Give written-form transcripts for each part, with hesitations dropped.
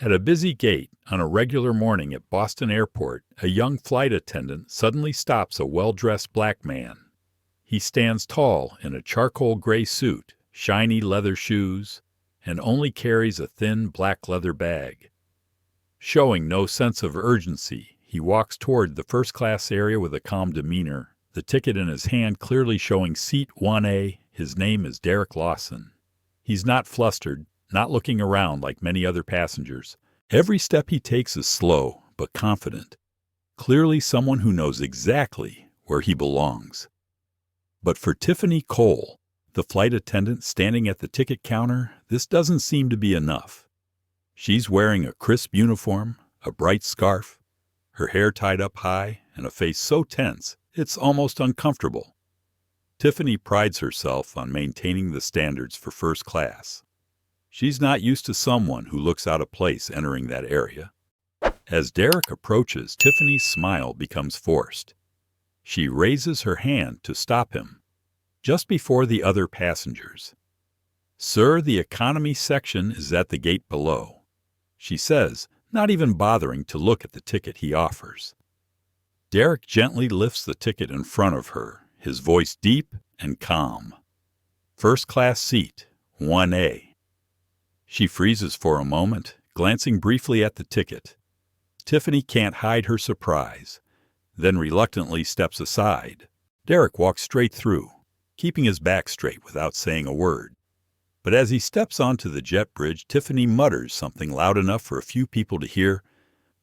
At a busy gate on a regular morning at Boston Airport, a young flight attendant suddenly stops a well-dressed black man. He stands tall in a charcoal gray suit, shiny leather shoes, and only carries a thin black leather bag. Showing no sense of urgency, he walks toward the first-class area with a calm demeanor, the ticket in his hand clearly showing Seat 1A. His name is Derrick Lawson. He's not flustered, not looking around like many other passengers. Every step he takes is slow but confident, clearly someone who knows exactly where he belongs. But for Tiffany Cole, the flight attendant standing at the ticket counter, this doesn't seem to be enough. She's wearing a crisp uniform, a bright scarf, her hair tied up high, and a face so tense it's almost uncomfortable. Tiffany prides herself on maintaining the standards for first class. She's not used to someone who looks out of place entering that area. As Derrick approaches, Tiffany's smile becomes forced. She raises her hand to stop him, just before the other passengers. "Sir, the economy section is at the gate below," she says, not even bothering to look at the ticket he offers. Derrick gently lifts the ticket in front of her, his voice deep and calm. "First class seat, 1A. She freezes for a moment, glancing briefly at the ticket. Tiffany can't hide her surprise, then reluctantly steps aside. Derrick walks straight through, keeping his back straight without saying a word. But as he steps onto the jet bridge, Tiffany mutters something loud enough for a few people to hear.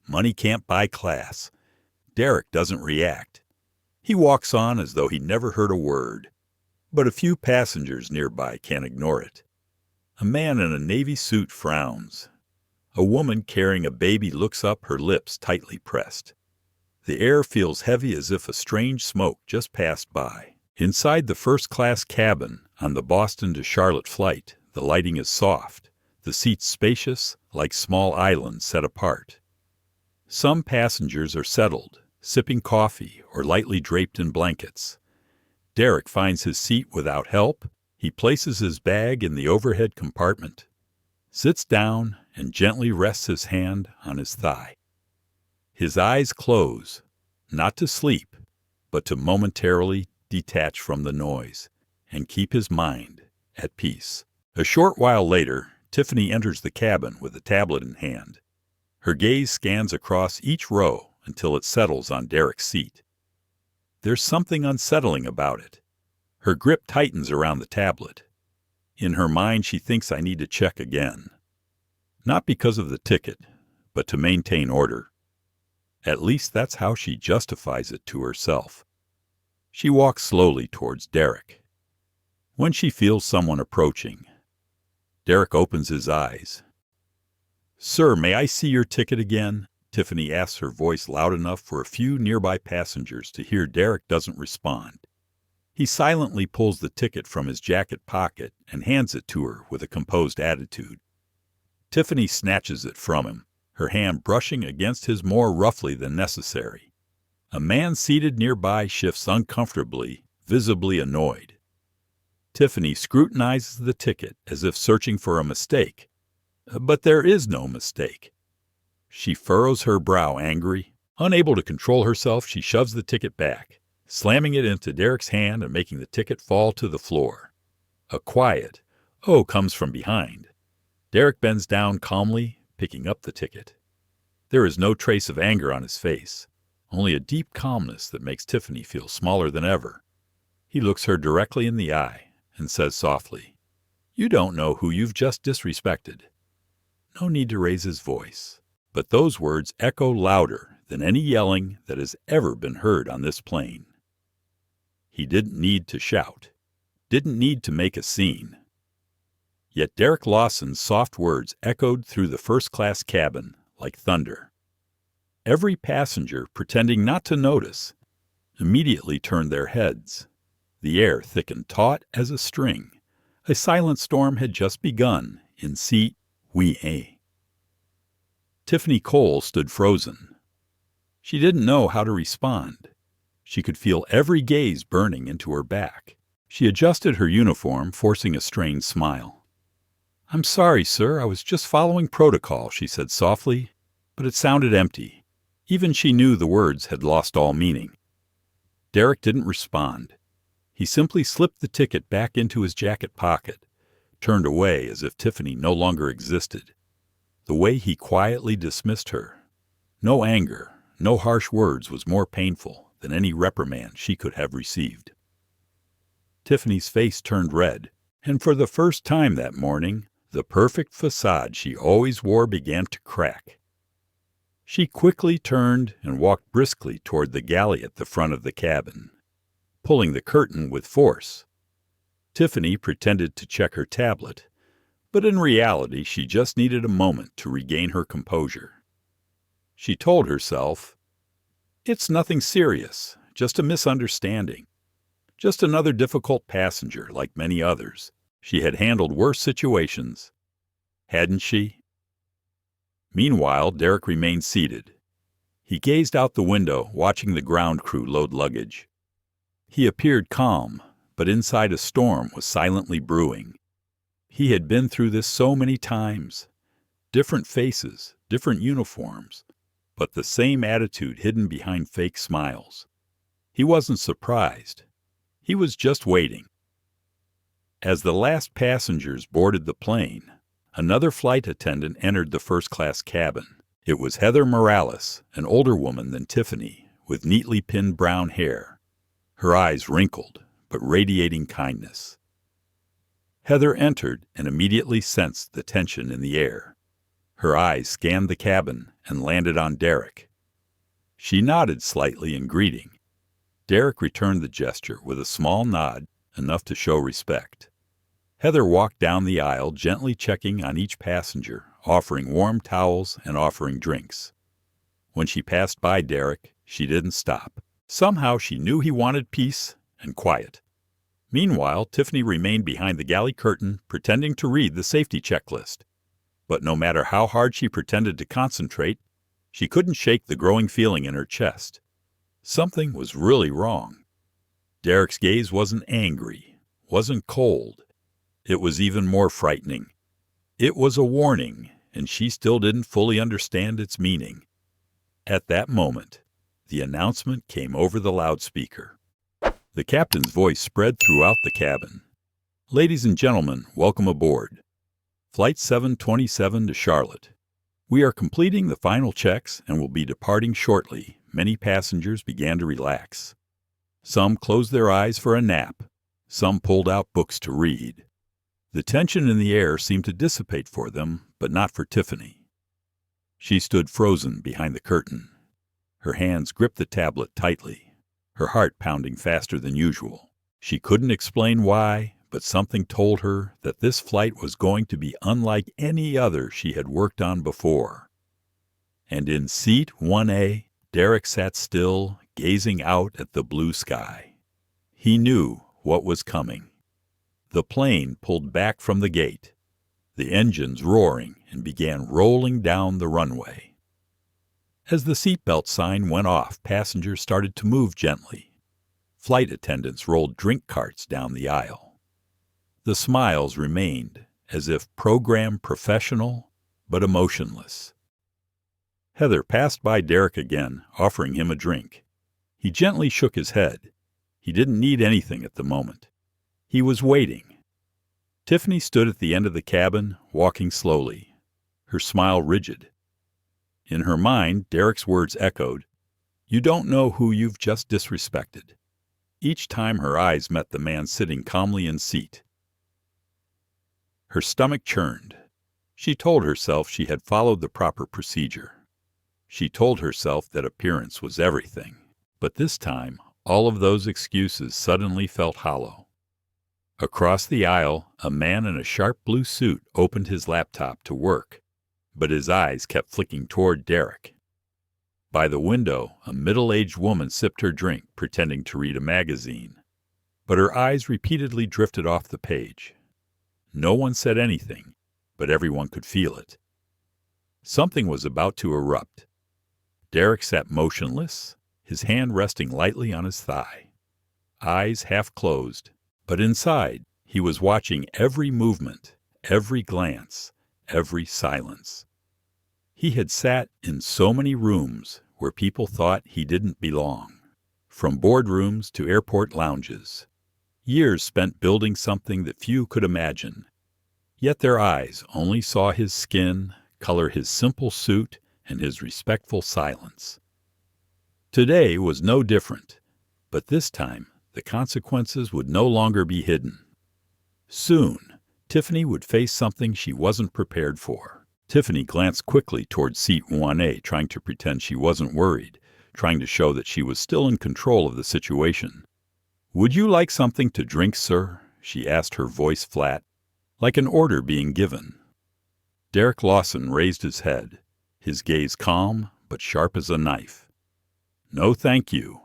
Money can't buy class. Derrick doesn't react. He walks on as though he never heard a word. But a few passengers nearby can't ignore it. A man in a navy suit frowns. A woman carrying a baby looks up, her lips tightly pressed. The air feels heavy as if a strange smoke just passed by. Inside the first-class cabin on the Boston to Charlotte flight, the lighting is soft, the seats spacious, like small islands set apart. Some passengers are settled, sipping coffee or lightly draped in blankets. Derrick finds his seat without help. He places his bag in the overhead compartment, sits down, and gently rests his hand on his thigh. His eyes close, not to sleep, but to momentarily detach from the noise and keep his mind at peace. A short while later, Tiffany enters the cabin with a tablet in hand. Her gaze scans across each row until it settles on Derrick's seat. There's something unsettling about it. Her grip tightens around the tablet. In her mind, she thinks I need to check again. Not because of the ticket, but to maintain order. At least that's how she justifies it to herself. She walks slowly towards Derrick. When she feels someone approaching, Derrick opens his eyes. "Sir, may I see your ticket again?" Tiffany asks, her voice loud enough for a few nearby passengers to hear. Derrick doesn't respond. He silently pulls the ticket from his jacket pocket and hands it to her with a composed attitude. Tiffany snatches it from him, her hand brushing against his more roughly than necessary. A man seated nearby shifts uncomfortably, visibly annoyed. Tiffany scrutinizes the ticket as if searching for a mistake. But there is no mistake. She furrows her brow, angry. Unable to control herself, she shoves the ticket back, slamming it into Derrick's hand and making the ticket fall to the floor. A quiet "oh" comes from behind. Derrick bends down calmly, picking up the ticket. There is no trace of anger on his face, only a deep calmness that makes Tiffany feel smaller than ever. He looks her directly in the eye and says softly, "You don't know who you've just disrespected." No need to raise his voice, but those words echo louder than any yelling that has ever been heard on this plane. He didn't need to shout, didn't need to make a scene. Yet Derrick Lawson's soft words echoed through the first-class cabin like thunder. Every passenger, pretending not to notice, immediately turned their heads. The air thickened taut as a string. A silent storm had just begun in Seat 1A. Tiffany Cole stood frozen. She didn't know how to respond. She could feel every gaze burning into her back. She adjusted her uniform, forcing a strained smile. "I'm sorry, sir, I was just following protocol," she said softly, but it sounded empty. Even she knew the words had lost all meaning. Derrick didn't respond. He simply slipped the ticket back into his jacket pocket, turned away as if Tiffany no longer existed. The way he quietly dismissed her, no anger, no harsh words, was more painful than any reprimand she could have received. Tiffany's face turned red, and for the first time that morning, the perfect facade she always wore began to crack. She quickly turned and walked briskly toward the galley at the front of the cabin, pulling the curtain with force. Tiffany pretended to check her tablet, but in reality she just needed a moment to regain her composure. She told herself, "It's nothing serious, just a misunderstanding. Just another difficult passenger like many others. She had handled worse situations, hadn't she?" Meanwhile, Derrick remained seated. He gazed out the window, watching the ground crew load luggage. He appeared calm, but inside a storm was silently brewing. He had been through this so many times. Different faces, different uniforms, but the same attitude hidden behind fake smiles. He wasn't surprised. He was just waiting. As the last passengers boarded the plane, another flight attendant entered the first-class cabin. It was Heather Morales, an older woman than Tiffany, with neatly pinned brown hair, her eyes wrinkled, but radiating kindness. Heather entered and immediately sensed the tension in the air. Her eyes scanned the cabin and landed on Derrick. She nodded slightly in greeting. Derrick returned the gesture with a small nod, enough to show respect. Heather walked down the aisle, gently checking on each passenger, offering warm towels and offering drinks. When she passed by Derrick, she didn't stop. Somehow she knew he wanted peace and quiet. Meanwhile, Tiffany remained behind the galley curtain, pretending to read the safety checklist. But no matter how hard she pretended to concentrate, she couldn't shake the growing feeling in her chest. Something was really wrong. Derrick's gaze wasn't angry, wasn't cold. It was even more frightening. It was a warning, and she still didn't fully understand its meaning. At that moment, the announcement came over the loudspeaker. The captain's voice spread throughout the cabin. "Ladies and gentlemen, welcome aboard. Flight 727 to Charlotte. We are completing the final checks and will be departing shortly." Many passengers began to relax. Some closed their eyes for a nap. Some pulled out books to read. The tension in the air seemed to dissipate for them, but not for Tiffany. She stood frozen behind the curtain. Her hands gripped the tablet tightly, her heart pounding faster than usual. She couldn't explain why, but something told her that this flight was going to be unlike any other she had worked on before. And in seat 1A, Derrick sat still, gazing out at the blue sky. He knew what was coming. The plane pulled back from the gate, the engines roaring, and began rolling down the runway. As the seatbelt sign went off, passengers started to move gently. Flight attendants rolled drink carts down the aisle. The smiles remained, as if programmed professional, but emotionless. Heather passed by Derrick again, offering him a drink. He gently shook his head. He didn't need anything at the moment. He was waiting. Tiffany stood at the end of the cabin, walking slowly, her smile rigid. In her mind, Derrick's words echoed, "You don't know who you've just disrespected." Each time her eyes met the man sitting calmly in seat. Her stomach churned. She told herself she had followed the proper procedure. She told herself that appearance was everything. But this time, all of those excuses suddenly felt hollow. Across the aisle, a man in a sharp blue suit opened his laptop to work, but his eyes kept flicking toward Derrick. By the window, a middle-aged woman sipped her drink, pretending to read a magazine, but her eyes repeatedly drifted off the page. No one said anything, but everyone could feel it. Something was about to erupt. Derrick sat motionless, his hand resting lightly on his thigh. Eyes half closed, but inside he was watching every movement, every glance, every silence. He had sat in so many rooms where people thought he didn't belong, from boardrooms to airport lounges. Years spent building something that few could imagine. Yet their eyes only saw his skin, color his simple suit, and his respectful silence. Today was no different, but this time the consequences would no longer be hidden. Soon, Tiffany would face something she wasn't prepared for. Tiffany glanced quickly toward seat 1A, trying to pretend she wasn't worried, trying to show that she was still in control of the situation. "Would you like something to drink, sir?" she asked, her voice flat, like an order being given. Derrick Lawson raised his head, his gaze calm but sharp as a knife. "No, thank you."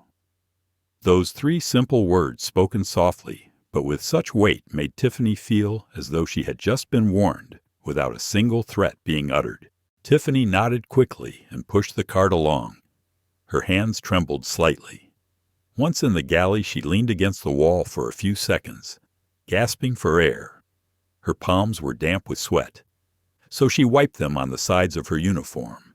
Those three simple words, spoken softly, but with such weight, made Tiffany feel as though she had just been warned, without a single threat being uttered. Tiffany nodded quickly and pushed the cart along. Her hands trembled slightly. Once in the galley, she leaned against the wall for a few seconds, gasping for air. Her palms were damp with sweat, so she wiped them on the sides of her uniform.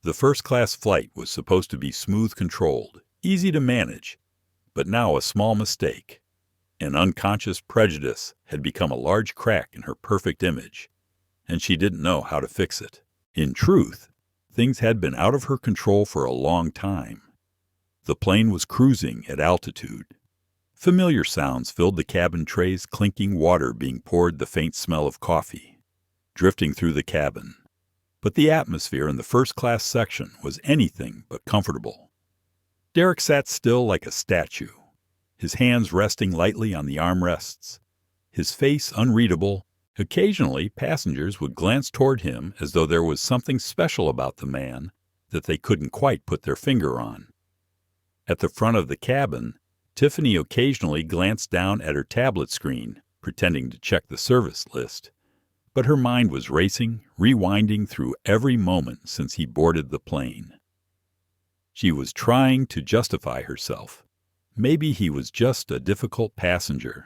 The first-class flight was supposed to be smooth-controlled, easy to manage, but now a small mistake, an unconscious prejudice, had become a large crack in her perfect image, and she didn't know how to fix it. In truth, things had been out of her control for a long time. The plane was cruising at altitude. Familiar sounds filled the cabin trays, clinking water being poured, the faint smell of coffee drifting through the cabin. But the atmosphere in the first-class section was anything but comfortable. Derrick sat still like a statue, his hands resting lightly on the armrests, his face unreadable. Occasionally, passengers would glance toward him as though there was something special about the man that they couldn't quite put their finger on. At the front of the cabin, Tiffany occasionally glanced down at her tablet screen, pretending to check the service list. But her mind was racing, rewinding through every moment since he boarded the plane. She was trying to justify herself. Maybe he was just a difficult passenger.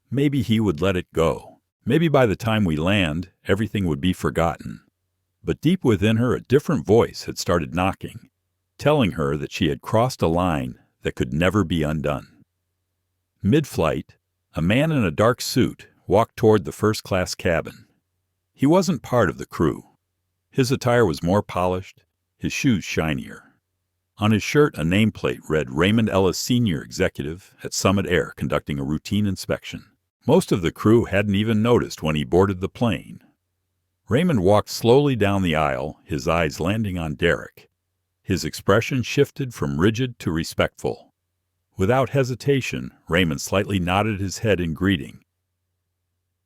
Maybe he would let it go. Maybe by the time we land, everything would be forgotten. But deep within her, a different voice had started knocking, telling her that she had crossed a line that could never be undone. Mid-flight, a man in a dark suit walked toward the first-class cabin. He wasn't part of the crew. His attire was more polished, his shoes shinier. On his shirt, a nameplate read Raymond Ellis, Senior Executive at Summit Air, conducting a routine inspection. Most of the crew hadn't even noticed when he boarded the plane. Raymond walked slowly down the aisle, his eyes landing on Derrick. His expression shifted from rigid to respectful. Without hesitation, Raymond slightly nodded his head in greeting.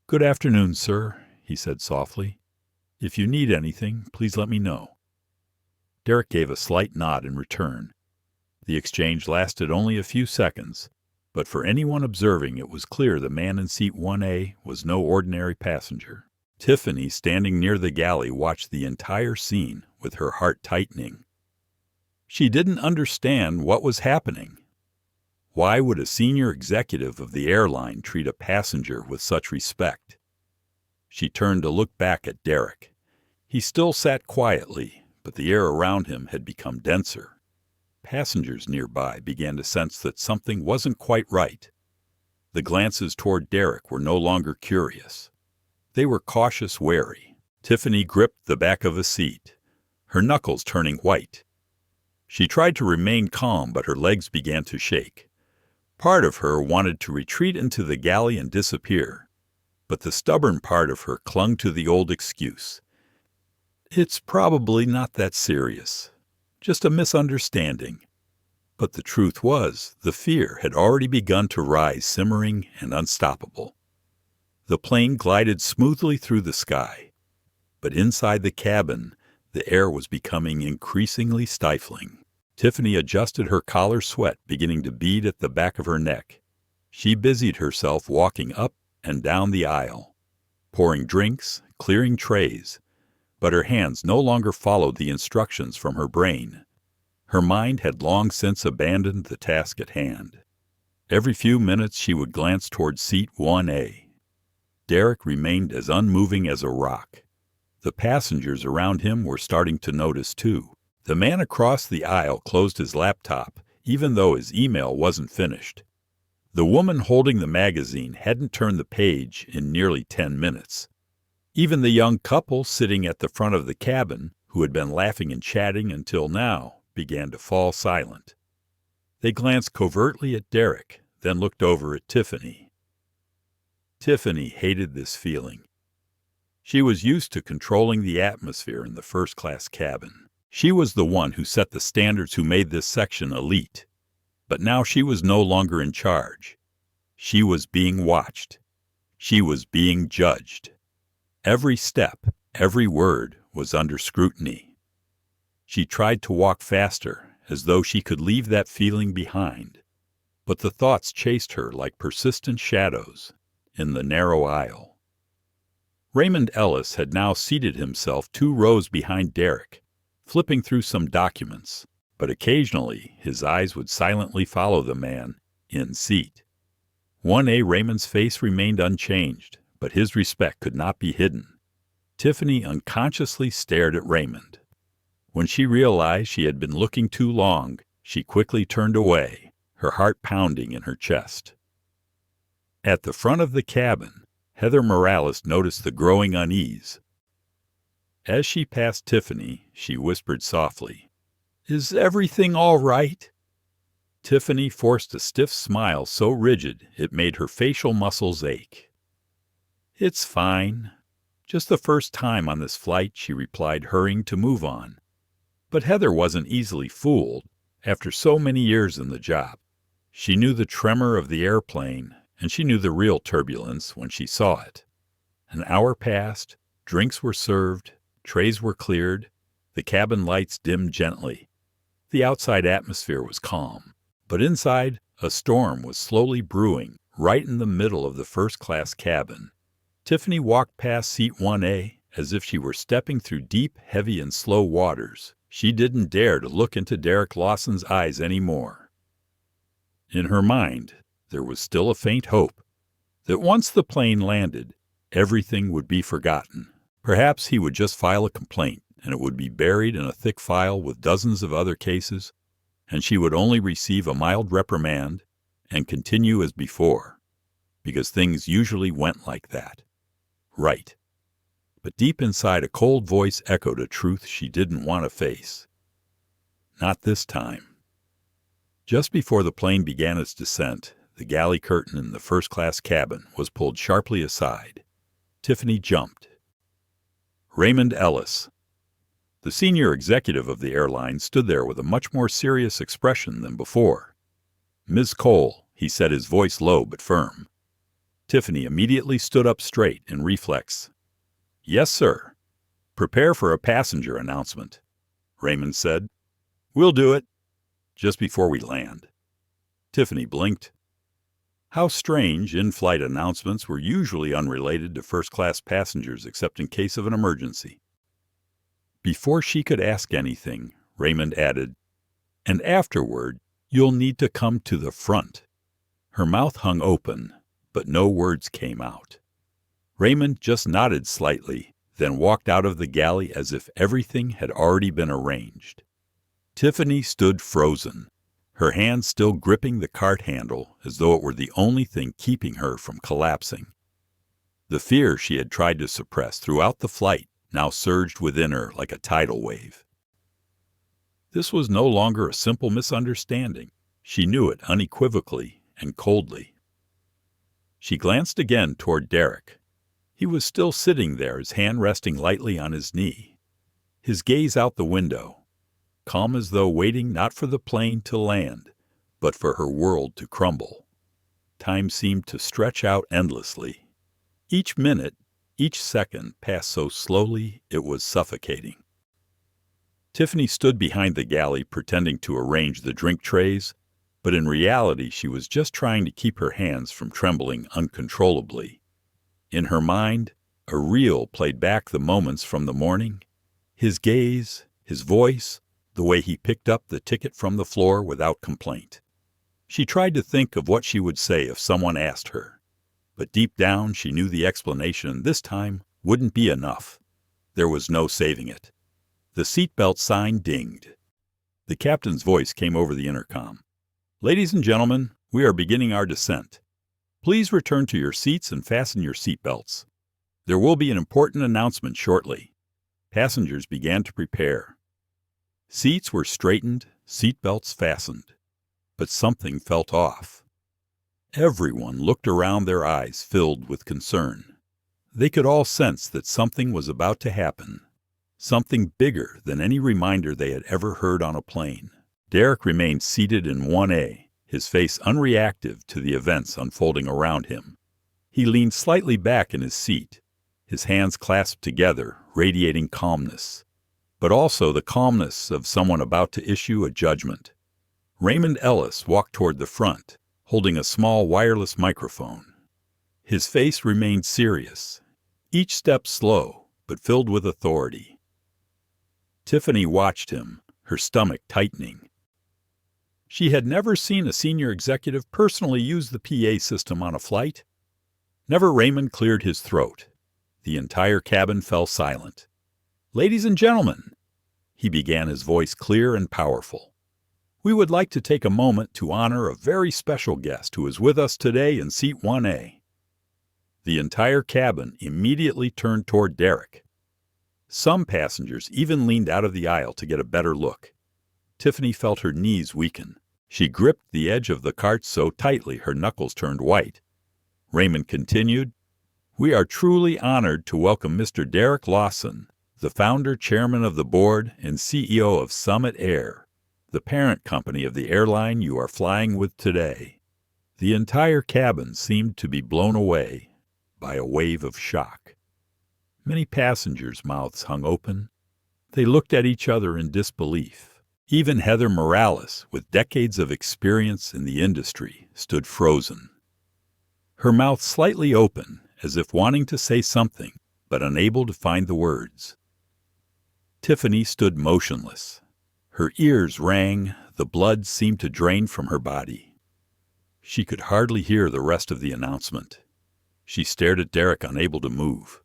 "Good afternoon, sir," he said softly. "If you need anything, please let me know." Derrick gave a slight nod in return. The exchange lasted only a few seconds, but for anyone observing, it was clear the man in seat 1A was no ordinary passenger. Tiffany, standing near the galley, watched the entire scene with her heart tightening. She didn't understand what was happening. Why would a senior executive of the airline treat a passenger with such respect? She turned to look back at Derrick. He still sat quietly, but the air around him had become denser. Passengers nearby began to sense that something wasn't quite right. The glances toward Derrick were no longer curious. They were cautious, wary. Tiffany gripped the back of a seat, her knuckles turning white. She tried to remain calm, but her legs began to shake. Part of her wanted to retreat into the galley and disappear, but the stubborn part of her clung to the old excuse. "It's probably not that serious. Just a misunderstanding." But the truth was, the fear had already begun to rise, simmering and unstoppable. The plane glided smoothly through the sky, but inside the cabin, the air was becoming increasingly stifling. Tiffany adjusted her collar, sweat beginning to bead at the back of her neck. She busied herself walking up and down the aisle, pouring drinks, clearing trays, but her hands no longer followed the instructions from her brain. Her mind had long since abandoned the task at hand. Every few minutes she would glance toward seat 1A. Derrick remained as unmoving as a rock. The passengers around him were starting to notice too. The man across the aisle closed his laptop, even though his email wasn't finished. The woman holding the magazine hadn't turned the page in nearly 10 minutes. Even the young couple sitting at the front of the cabin, who had been laughing and chatting until now, began to fall silent. They glanced covertly at Derrick, then looked over at Tiffany. Tiffany hated this feeling. She was used to controlling the atmosphere in the first-class cabin. She was the one who set the standards, who made this section elite. But now she was no longer in charge. She was being watched. She was being judged. Every step, every word was under scrutiny. She tried to walk faster, as though she could leave that feeling behind. But the thoughts chased her like persistent shadows in the narrow aisle. Raymond Ellis had now seated himself 2 rows behind Derrick, flipping through some documents, but occasionally his eyes would silently follow the man in seat. 1A Raymond's face remained unchanged, but his respect could not be hidden. Tiffany unconsciously stared at Raymond. When she realized she had been looking too long, she quickly turned away, her heart pounding in her chest. At the front of the cabin, Heather Morales noticed the growing unease. As she passed Tiffany, she whispered softly, "Is everything all right?" Tiffany forced a stiff smile so rigid it made her facial muscles ache. "It's fine. Just the first time on this flight," she replied, hurrying to move on. But Heather wasn't easily fooled. After so many years in the job, she knew the tremor of the airplane, and she knew the real turbulence when she saw it. An hour passed, drinks were served, trays were cleared, the cabin lights dimmed gently. The outside atmosphere was calm, but inside, a storm was slowly brewing right in the middle of the first-class cabin. Tiffany walked past seat 1A as if she were stepping through deep, heavy, and slow waters. She didn't dare to look into Derrick Lawson's eyes anymore. In her mind, there was still a faint hope that once the plane landed, everything would be forgotten. Perhaps he would just file a complaint, and it would be buried in a thick file with dozens of other cases, and she would only receive a mild reprimand and continue as before, because things usually went like that. Right. But deep inside, a cold voice echoed a truth she didn't want to face. Not this time. Just before the plane began its descent, the galley curtain in the first-class cabin was pulled sharply aside. Tiffany jumped. Raymond Ellis. The senior executive of the airline stood there with a much more serious expression than before. "Ms. Cole," he said, his voice low but firm. Tiffany immediately stood up straight in reflex. "Yes, sir." "Prepare for a passenger announcement," Raymond said. "We'll do it just before we land." Tiffany blinked. How strange, in-flight announcements were usually unrelated to first-class passengers except in case of an emergency. Before she could ask anything, Raymond added, "And afterward, you'll need to come to the front." Her mouth hung open, but no words came out. Raymond just nodded slightly, then walked out of the galley as if everything had already been arranged. Tiffany stood frozen, her hand still gripping the cart handle as though it were the only thing keeping her from collapsing. The fear she had tried to suppress throughout the flight now surged within her like a tidal wave. This was no longer a simple misunderstanding. She knew it unequivocally and coldly. She glanced again toward Derrick. He was still sitting there, his hand resting lightly on his knee, his gaze out the window, calm as though waiting not for the plane to land, but for her world to crumble. Time seemed to stretch out endlessly. Each minute, each second passed so slowly it was suffocating. Tiffany stood behind the galley pretending to arrange the drink trays, but in reality she was just trying to keep her hands from trembling uncontrollably. In her mind, a reel played back the moments from the morning. His gaze, his voice, the way he picked up the ticket from the floor without complaint. She tried to think of what she would say if someone asked her, But deep down, she knew the explanation this time wouldn't be enough. There was no saving it. The seatbelt sign dinged. The captain's voice came over the intercom. "Ladies and gentlemen, we are beginning our descent. Please return to your seats and fasten your seatbelts. There will be an important announcement shortly." Passengers began to prepare. Seats were straightened, seatbelts fastened. But something felt off. Everyone looked around, their eyes filled with concern. They could all sense that something was about to happen, something bigger than any reminder they had ever heard on a plane. Derrick remained seated in 1A, his face unreactive to the events unfolding around him. He leaned slightly back in his seat, his hands clasped together, radiating calmness, but also the calmness of someone about to issue a judgment. Raymond Ellis walked toward the front, holding a small wireless microphone. His face remained serious, each step slow, but filled with authority. Tiffany watched him, her stomach tightening. She had never seen a senior executive personally use the PA system on a flight. Never. Raymond cleared his throat. The entire cabin fell silent. "Ladies and gentlemen," he began, his voice clear and powerful, "we would like to take a moment to honor a very special guest who is with us today in seat 1A. The entire cabin immediately turned toward Derrick. Some passengers even leaned out of the aisle to get a better look. Tiffany felt her knees weaken. She gripped the edge of the cart so tightly her knuckles turned white. Raymond continued, "We are truly honored to welcome Mr. Derrick Lawson, the founder, chairman of the board, and CEO of Summit Air, the parent company of the airline you are flying with today." The entire cabin seemed to be blown away by a wave of shock. Many passengers' mouths hung open. They looked at each other in disbelief. Even Heather Morales, with decades of experience in the industry, stood frozen. Her mouth slightly open, as if wanting to say something, but unable to find the words. Tiffany stood motionless. Her ears rang, the blood seemed to drain from her body. She could hardly hear the rest of the announcement. She stared at Derrick, unable to move.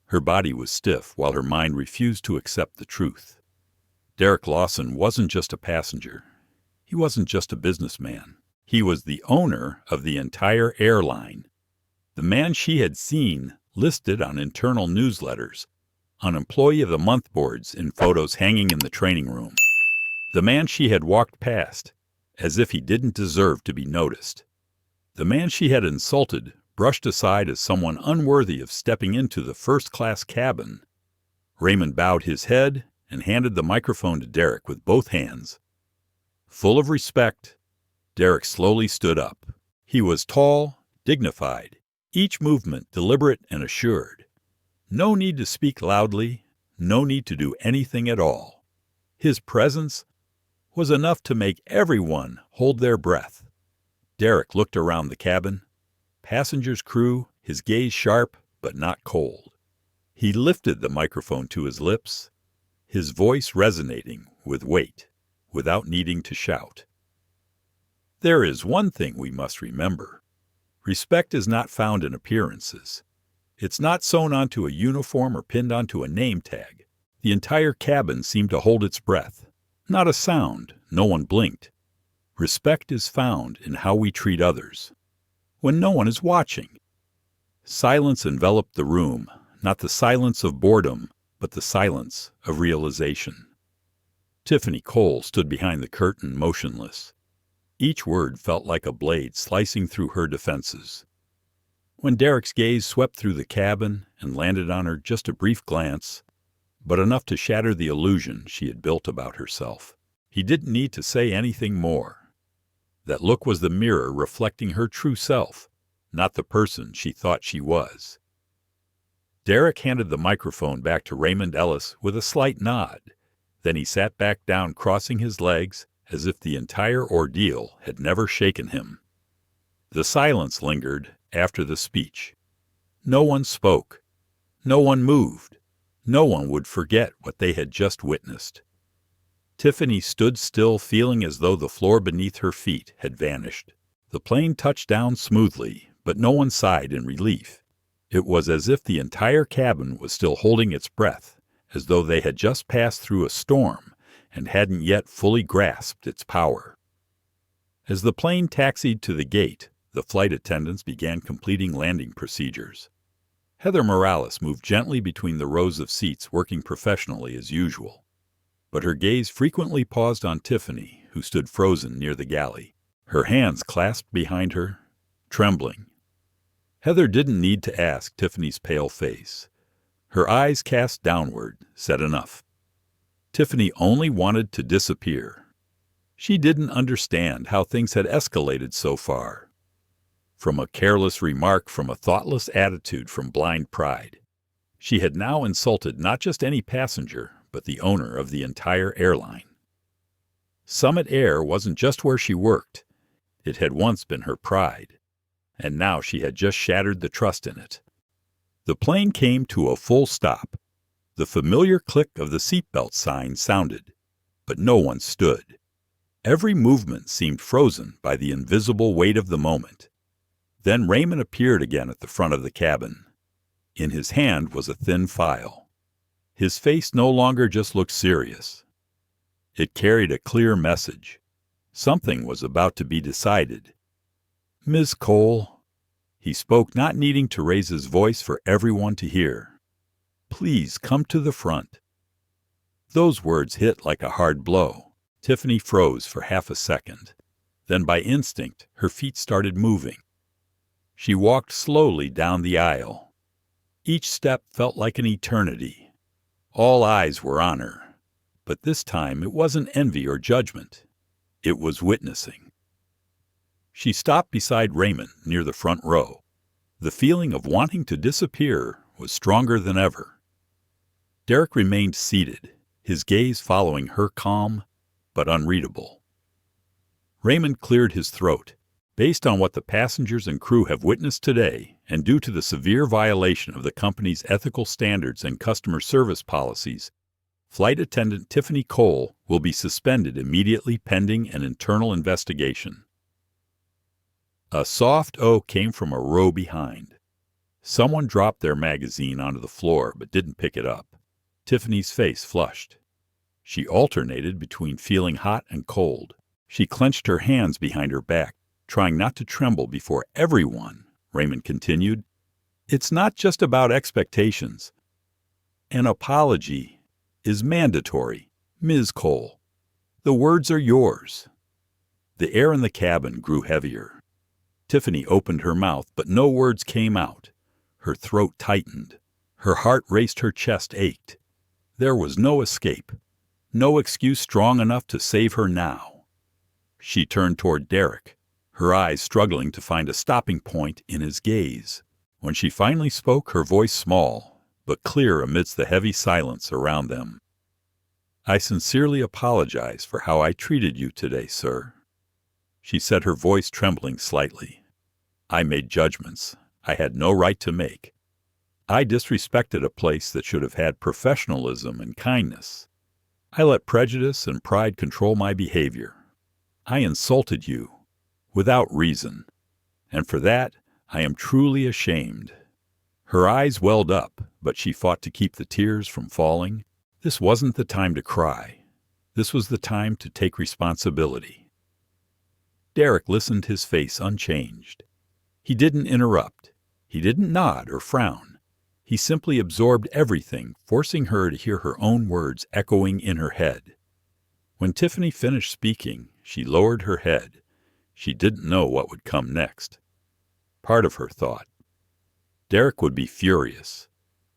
Her body was stiff, while her mind refused to accept the truth. Derrick Lawson wasn't just a passenger. He wasn't just a businessman. He was the owner of the entire airline. The man she had seen listed on internal newsletters, on Employee of the Month boards, in photos hanging in the training room. The man she had walked past, as if he didn't deserve to be noticed. The man she had insulted, brushed aside as someone unworthy of stepping into the first-class cabin. Raymond bowed his head and handed the microphone to Derrick with both hands. Full of respect, Derrick slowly stood up. He was tall, dignified, each movement deliberate and assured. No need to speak loudly, no need to do anything at all. His presence was enough to make everyone hold their breath. Derrick looked around the cabin. Passengers, crew, his gaze sharp but not cold. He lifted the microphone to his lips, his voice resonating with weight, without needing to shout. There is one thing we must remember. Respect is not found in appearances. It's not sewn onto a uniform or pinned onto a name tag. The entire cabin seemed to hold its breath. Not a sound, no one blinked. Respect is found in how we treat others, when no one is watching. Silence enveloped the room, not the silence of boredom, but the silence of realization. Tiffany Cole stood behind the curtain, motionless. Each word felt like a blade slicing through her defenses. When Derrick's gaze swept through the cabin and landed on her, just a brief glance, but enough to shatter the illusion she had built about herself. He didn't need to say anything more. That look was the mirror reflecting her true self, not the person she thought she was. Derrick handed the microphone back to Raymond Ellis with a slight nod. Then he sat back down, crossing his legs, as if the entire ordeal had never shaken him. The silence lingered after the speech. No one spoke. No one moved. No one would forget what they had just witnessed. Tiffany stood still, feeling as though the floor beneath her feet had vanished. The plane touched down smoothly, but no one sighed in relief. It was as if the entire cabin was still holding its breath, as though they had just passed through a storm and hadn't yet fully grasped its power. As the plane taxied to the gate, the flight attendants began completing landing procedures. Heather Morales moved gently between the rows of seats, working professionally as usual. But her gaze frequently paused on Tiffany, who stood frozen near the galley, her hands clasped behind her, trembling. Heather didn't need to ask Tiffany's pale face. Her eyes cast downward said enough. Tiffany only wanted to disappear. She didn't understand how things had escalated so far. From a careless remark, from a thoughtless attitude, from blind pride. She had now insulted not just any passenger, but the owner of the entire airline. Summit Air wasn't just where she worked. It had once been her pride. And now she had just shattered the trust in it. The plane came to a full stop. The familiar click of the seatbelt sign sounded, but no one stood. Every movement seemed frozen by the invisible weight of the moment. Then Raymond appeared again at the front of the cabin. In his hand was a thin file. His face no longer just looked serious. It carried a clear message. Something was about to be decided. "Ms. Cole," he spoke, not needing to raise his voice for everyone to hear, "please come to the front." Those words hit like a hard blow. Tiffany froze for half a second. Then by instinct, her feet started moving. She walked slowly down the aisle. Each step felt like an eternity. All eyes were on her. But this time it wasn't envy or judgment. It was witnessing. She stopped beside Raymond near the front row. The feeling of wanting to disappear was stronger than ever. Derrick remained seated, his gaze following her, calm but unreadable. Raymond cleared his throat. Based on what the passengers and crew have witnessed today, and due to the severe violation of the company's ethical standards and customer service policies, Flight Attendant Tiffany Cole will be suspended immediately pending an internal investigation. A soft "oh" came from a row behind. Someone dropped their magazine onto the floor but didn't pick it up. Tiffany's face flushed. She alternated between feeling hot and cold. She clenched her hands behind her back, trying not to tremble before everyone. Raymond continued, "It's not just about expectations. An apology is mandatory, Ms. Cole. The words are yours." The air in the cabin grew heavier. Tiffany opened her mouth, but no words came out. Her throat tightened. Her heart raced, her chest ached. There was no escape, no excuse strong enough to save her now. She turned toward Derrick, her eyes struggling to find a stopping point in his gaze. When she finally spoke, her voice small, but clear amidst the heavy silence around them. "I sincerely apologize for how I treated you today, sir," she said, her voice trembling slightly. "I made judgments I had no right to make. I disrespected a place that should have had professionalism and kindness. I let prejudice and pride control my behavior. I insulted you, without reason, and for that I am truly ashamed." Her eyes welled up, but she fought to keep the tears from falling. This wasn't the time to cry. This was the time to take responsibility. Derrick listened, his face unchanged. He didn't interrupt. He didn't nod or frown. He simply absorbed everything, forcing her to hear her own words echoing in her head. When Tiffany finished speaking, she lowered her head. She didn't know what would come next. Part of her thought, Derrick would be furious.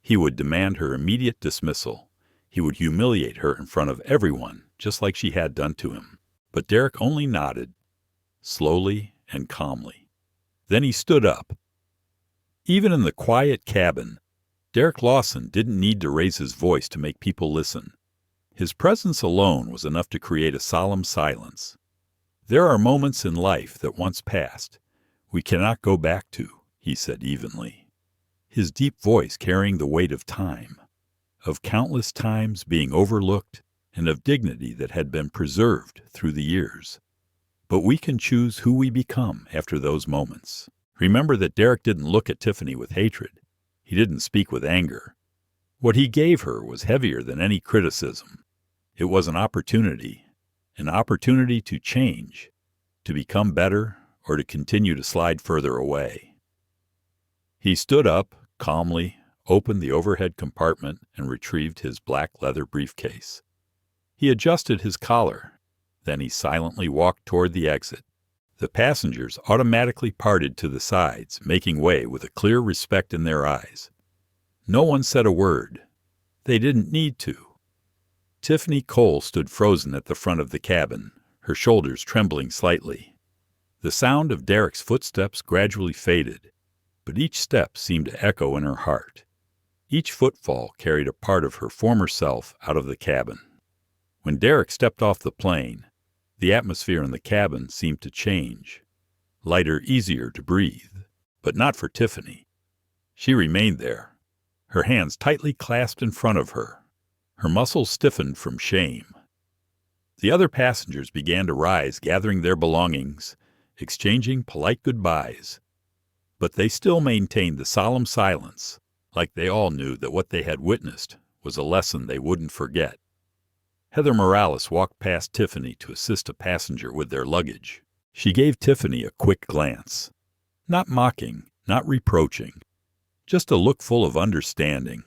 He would demand her immediate dismissal. He would humiliate her in front of everyone, just like she had done to him. But Derrick only nodded, slowly and calmly. Then he stood up. Even in the quiet cabin, Derrick Lawson didn't need to raise his voice to make people listen. His presence alone was enough to create a solemn silence. "There are moments in life that once passed, we cannot go back to," he said evenly, his deep voice carrying the weight of time, of countless times being overlooked, and of dignity that had been preserved through the years. "But we can choose who we become after those moments. Remember that Derrick didn't look at Tiffany with hatred. He didn't speak with anger. What he gave her was heavier than any criticism. It was an opportunity to change, to become better, or to continue to slide further away. He stood up, calmly, opened the overhead compartment, and retrieved his black leather briefcase. He adjusted his collar. Then he silently walked toward the exit. The passengers automatically parted to the sides, making way with a clear respect in their eyes. No one said a word. They didn't need to. Tiffany Cole stood frozen at the front of the cabin, her shoulders trembling slightly. The sound of Derrick's footsteps gradually faded, but each step seemed to echo in her heart. Each footfall carried a part of her former self out of the cabin. When Derrick stepped off the plane, the atmosphere in the cabin seemed to change. Lighter, easier to breathe, but not for Tiffany. She remained there, her hands tightly clasped in front of her, her muscles stiffened from shame. The other passengers began to rise, gathering their belongings, exchanging polite goodbyes. But they still maintained the solemn silence, like they all knew that what they had witnessed was a lesson they wouldn't forget. Heather Morales walked past Tiffany to assist a passenger with their luggage. She gave Tiffany a quick glance. Not mocking, not reproaching, just a look full of understanding.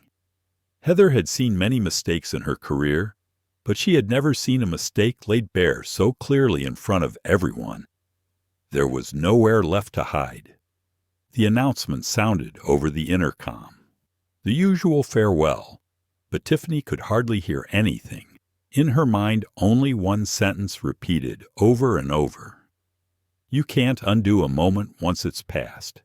Heather had seen many mistakes in her career, but she had never seen a mistake laid bare so clearly in front of everyone. There was nowhere left to hide. The announcement sounded over the intercom. The usual farewell, but Tiffany could hardly hear anything. In her mind, only one sentence repeated over and over. You can't undo a moment once it's past,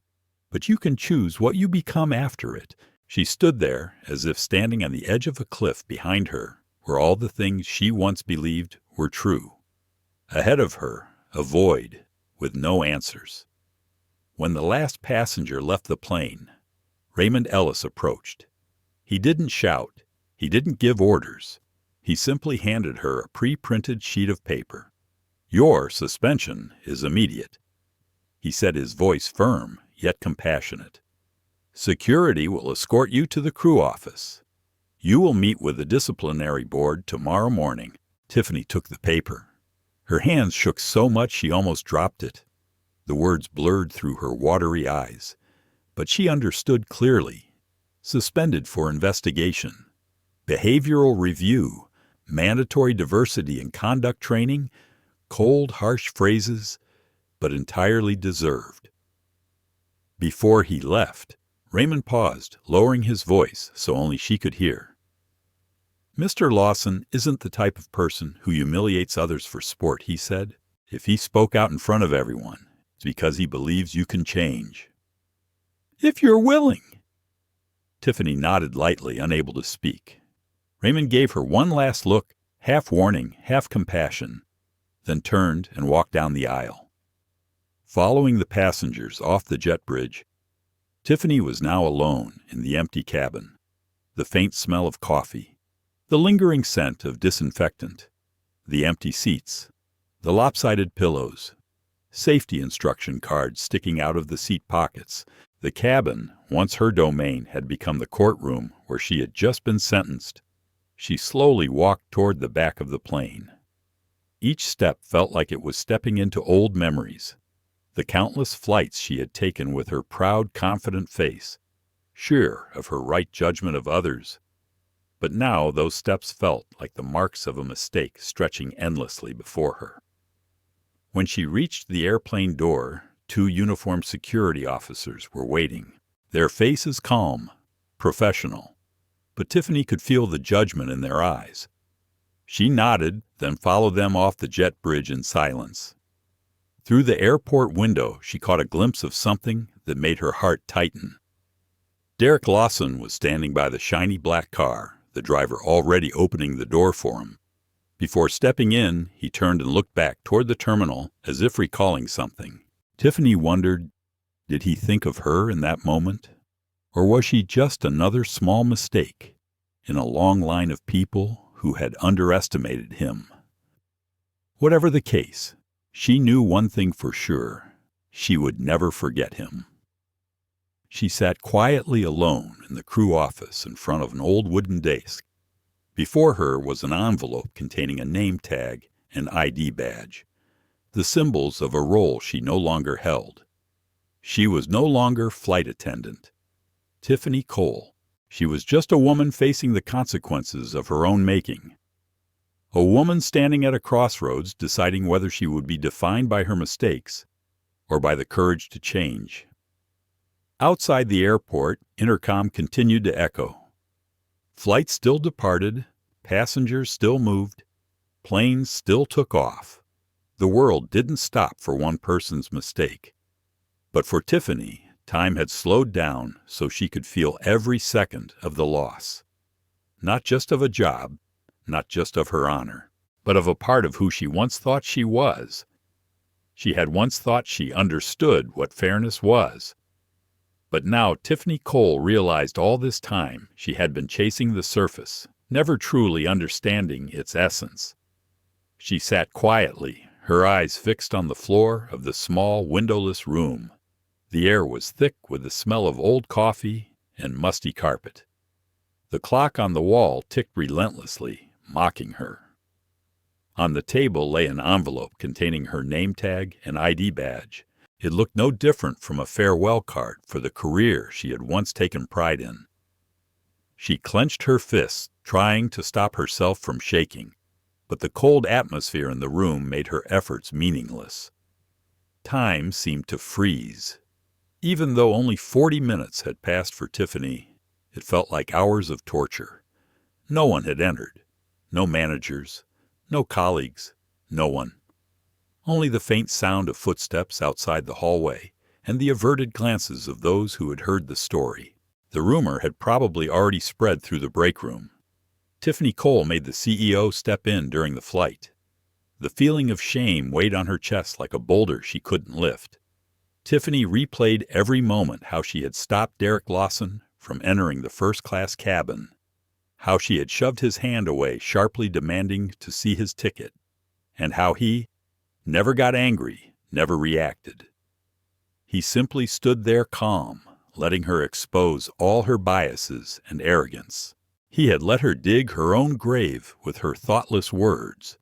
but you can choose what you become after it. She stood there as if standing on the edge of a cliff behind her were all the things she once believed were true. Ahead of her, a void with no answers. When the last passenger left the plane, Raymond Ellis approached. He didn't shout. He didn't give orders. He simply handed her a pre-printed sheet of paper. Your suspension is immediate. He said, his voice firm yet compassionate. Security will escort you to the crew office. You will meet with the disciplinary board tomorrow morning. Tiffany took the paper. Her hands shook so much she almost dropped it. The words blurred through her watery eyes, but she understood clearly. Suspended for investigation. Behavioral review. Mandatory diversity and conduct training, cold, harsh phrases, but entirely deserved. Before he left, Raymond paused, lowering his voice so only she could hear. Mr. Lawson isn't the type of person who humiliates others for sport, he said. If he spoke out in front of everyone, it's because he believes you can change. If you're willing. Tiffany nodded lightly, unable to speak. Raymond gave her one last look, half warning, half compassion, then turned and walked down the aisle. Following the passengers off the jet bridge, Tiffany was now alone in the empty cabin. The faint smell of coffee, the lingering scent of disinfectant, the empty seats, the lopsided pillows, safety instruction cards sticking out of the seat pockets. The cabin, once her domain, had become the courtroom where she had just been sentenced. She slowly walked toward the back of the plane. Each step felt like it was stepping into old memories. The countless flights she had taken with her proud, confident face, sure of her right judgment of others. But now those steps felt like the marks of a mistake stretching endlessly before her. When she reached the airplane door, 2 uniformed security officers were waiting, their faces calm, professional. But Tiffany could feel the judgment in their eyes. She nodded, then followed them off the jet bridge in silence. Through the airport window, she caught a glimpse of something that made her heart tighten. Derrick Lawson was standing by the shiny black car, the driver already opening the door for him. Before stepping in, he turned and looked back toward the terminal as if recalling something. Tiffany wondered, did he think of her in that moment? Or was she just another small mistake in a long line of people who had underestimated him? Whatever the case, she knew one thing for sure. She would never forget him. She sat quietly alone in the crew office in front of an old wooden desk. Before her was an envelope containing a name tag and ID badge, the symbols of a role she no longer held. She was no longer flight attendant Tiffany Cole. She was just a woman facing the consequences of her own making. A woman standing at a crossroads deciding whether she would be defined by her mistakes or by the courage to change. Outside the airport, intercom continued to echo. Flights still departed, passengers still moved, planes still took off. The world didn't stop for one person's mistake. But for Tiffany, time had slowed down so she could feel every second of the loss. Not just of a job, not just of her honor, but of a part of who she once thought she was. She had once thought she understood what fairness was. But now Tiffany Cole realized all this time she had been chasing the surface, never truly understanding its essence. She sat quietly, her eyes fixed on the floor of the small, windowless room. The air was thick with the smell of old coffee and musty carpet. The clock on the wall ticked relentlessly, mocking her. On the table lay an envelope containing her name tag and ID badge. It looked no different from a farewell card for the career she had once taken pride in. She clenched her fists, trying to stop herself from shaking, but the cold atmosphere in the room made her efforts meaningless. Time seemed to freeze. Even though only 40 minutes had passed for Tiffany, it felt like hours of torture. No one had entered. No managers, no colleagues, no one. Only the faint sound of footsteps outside the hallway and the averted glances of those who had heard the story. The rumor had probably already spread through the break room. Tiffany Cole made the CEO step in during the flight. The feeling of shame weighed on her chest like a boulder she couldn't lift. Tiffany replayed every moment how she had stopped Derrick Lawson from entering the first-class cabin, how she had shoved his hand away, sharply demanding to see his ticket, and how he never got angry, never reacted. He simply stood there calm, letting her expose all her biases and arrogance. He had let her dig her own grave with her thoughtless words.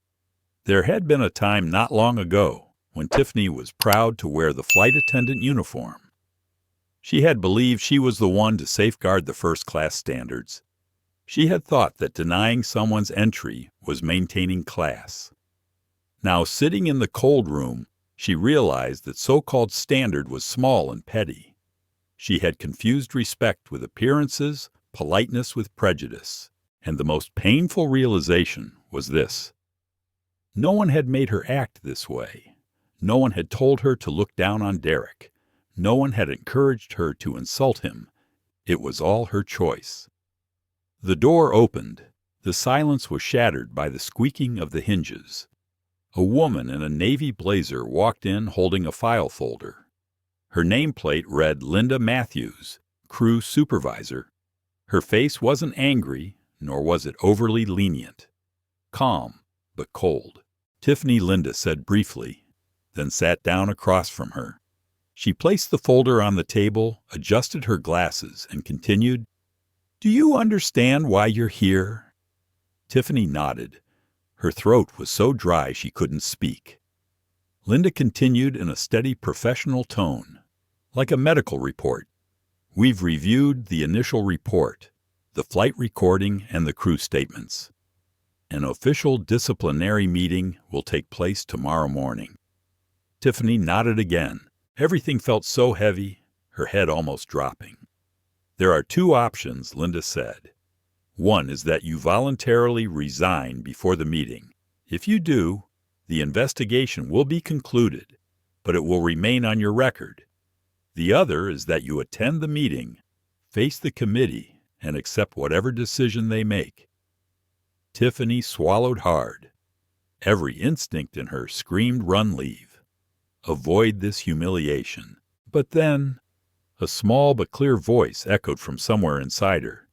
There had been a time not long ago when Tiffany was proud to wear the flight attendant uniform. She had believed she was the one to safeguard the first-class standards. She had thought that denying someone's entry was maintaining class. Now, sitting in the cold room, she realized that so-called standard was small and petty. She had confused respect with appearances, politeness with prejudice, and the most painful realization was this. No one had made her act this way. No one had told her to look down on Derrick. No one had encouraged her to insult him. It was all her choice. The door opened. The silence was shattered by the squeaking of the hinges. A woman in a navy blazer walked in holding a file folder. Her nameplate read Linda Matthews, crew supervisor. Her face wasn't angry, nor was it overly lenient. Calm, but cold. Tiffany, Linda said briefly, then sat down across from her. She placed the folder on the table, adjusted her glasses, and continued, "Do you understand why you're here?" Tiffany nodded. Her throat was so dry she couldn't speak. Linda continued in a steady professional tone, like a medical report. "We've reviewed the initial report, the flight recording, and the crew statements. An official disciplinary meeting will take place tomorrow morning." Tiffany nodded again. Everything felt so heavy, her head almost dropping. "There are two options," Linda said. "One is that you voluntarily resign before the meeting. If you do, the investigation will be concluded, but it will remain on your record. The other is that you attend the meeting, face the committee, and accept whatever decision they make." Tiffany swallowed hard. Every instinct in her screamed, "Run, leave. Avoid this humiliation." But then, a small but clear voice echoed from somewhere inside her.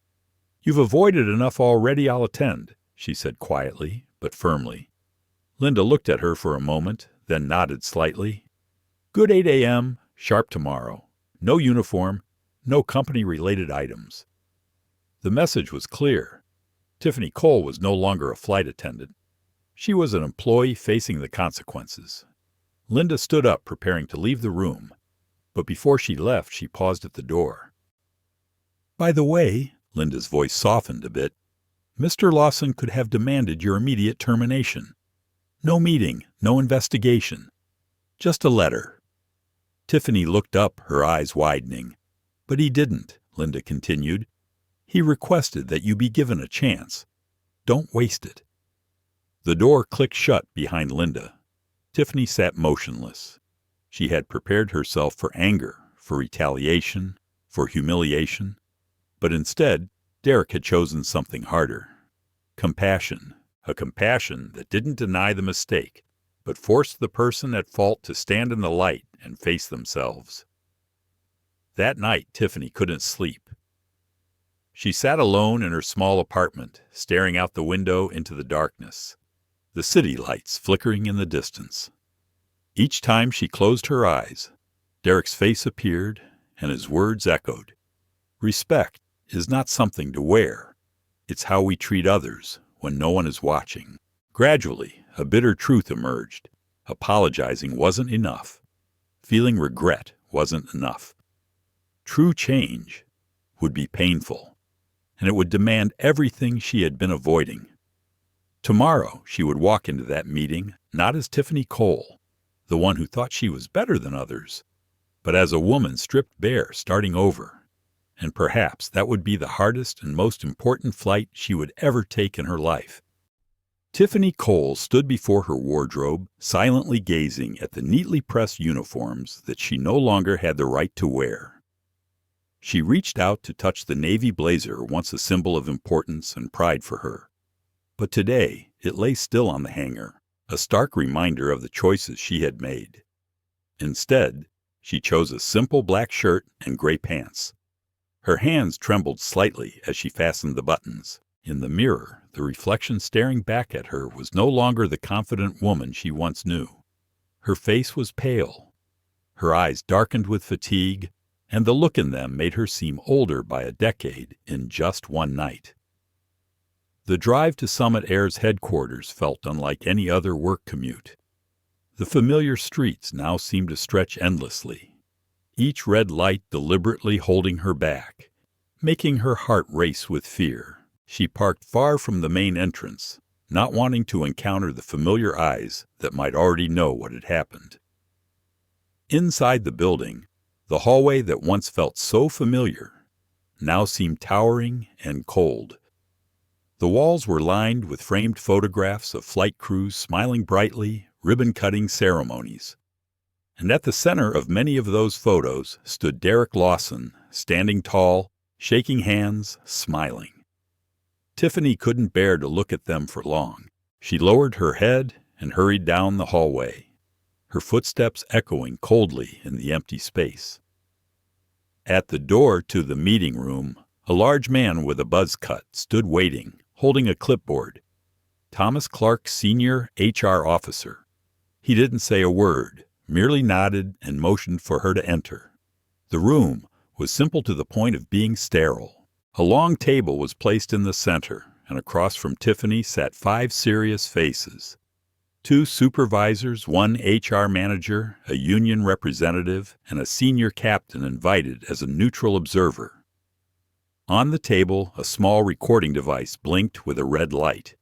"You've avoided enough already, I'll attend," she said quietly, but firmly. Linda looked at her for a moment, then nodded slightly. "Good 8 a.m., sharp tomorrow. No uniform, no company-related items. The message was clear. Tiffany Cole was no longer a flight attendant. She was an employee facing the consequences. Linda stood up, preparing to leave the room, but before she left, she paused at the door. "By the way," Linda's voice softened a bit, "Mr. Lawson could have demanded your immediate termination. No meeting, no investigation. Just a letter." Tiffany looked up, her eyes widening. "But he didn't," Linda continued. "He requested that you be given a chance. Don't waste it." The door clicked shut behind Linda. Tiffany sat motionless. She had prepared herself for anger, for retaliation, for humiliation. But instead, Derrick had chosen something harder. Compassion. A compassion that didn't deny the mistake, but forced the person at fault to stand in the light and face themselves. That night, Tiffany couldn't sleep. She sat alone in her small apartment, staring out the window into the darkness, the city lights flickering in the distance. Each time she closed her eyes, Derrick's face appeared, and his words echoed. "Respect is not something to wear. It's how we treat others when no one is watching." Gradually, a bitter truth emerged. Apologizing wasn't enough. Feeling regret wasn't enough. True change would be painful, and it would demand everything she had been avoiding. Tomorrow, she would walk into that meeting not as Tiffany Cole, the one who thought she was better than others, but as a woman stripped bare, starting over. And perhaps that would be the hardest and most important flight she would ever take in her life. Tiffany Cole stood before her wardrobe, silently gazing at the neatly pressed uniforms that she no longer had the right to wear. She reached out to touch the navy blazer once a symbol of importance and pride for her. But today, it lay still on the hanger, a stark reminder of the choices she had made. Instead, she chose a simple black shirt and gray pants. Her hands trembled slightly as she fastened the buttons. In the mirror, the reflection staring back at her was no longer the confident woman she once knew. Her face was pale. Her eyes darkened with fatigue, and the look in them made her seem older by a decade in just one night. The drive to Summit Air's headquarters felt unlike any other work commute. The familiar streets now seemed to stretch endlessly, each red light deliberately holding her back, making her heart race with fear. She parked far from the main entrance, not wanting to encounter the familiar eyes that might already know what had happened. Inside the building, the hallway that once felt so familiar now seemed towering and cold. The walls were lined with framed photographs of flight crews smiling brightly, ribbon-cutting ceremonies. And at the center of many of those photos stood Derrick Lawson, standing tall, shaking hands, smiling. Tiffany couldn't bear to look at them for long. She lowered her head and hurried down the hallway, her footsteps echoing coldly in the empty space. At the door to the meeting room, a large man with a buzz cut stood waiting, holding a clipboard. Thomas Clark, Senior HR Officer. He didn't say a word, merely nodded and motioned for her to enter. The room was simple to the point of being sterile. A long table was placed in the center, and across from Tiffany sat 5 serious faces. 2 supervisors, 1 HR manager, a union representative, and a senior captain invited as a neutral observer. On the table, a small recording device blinked with a red light,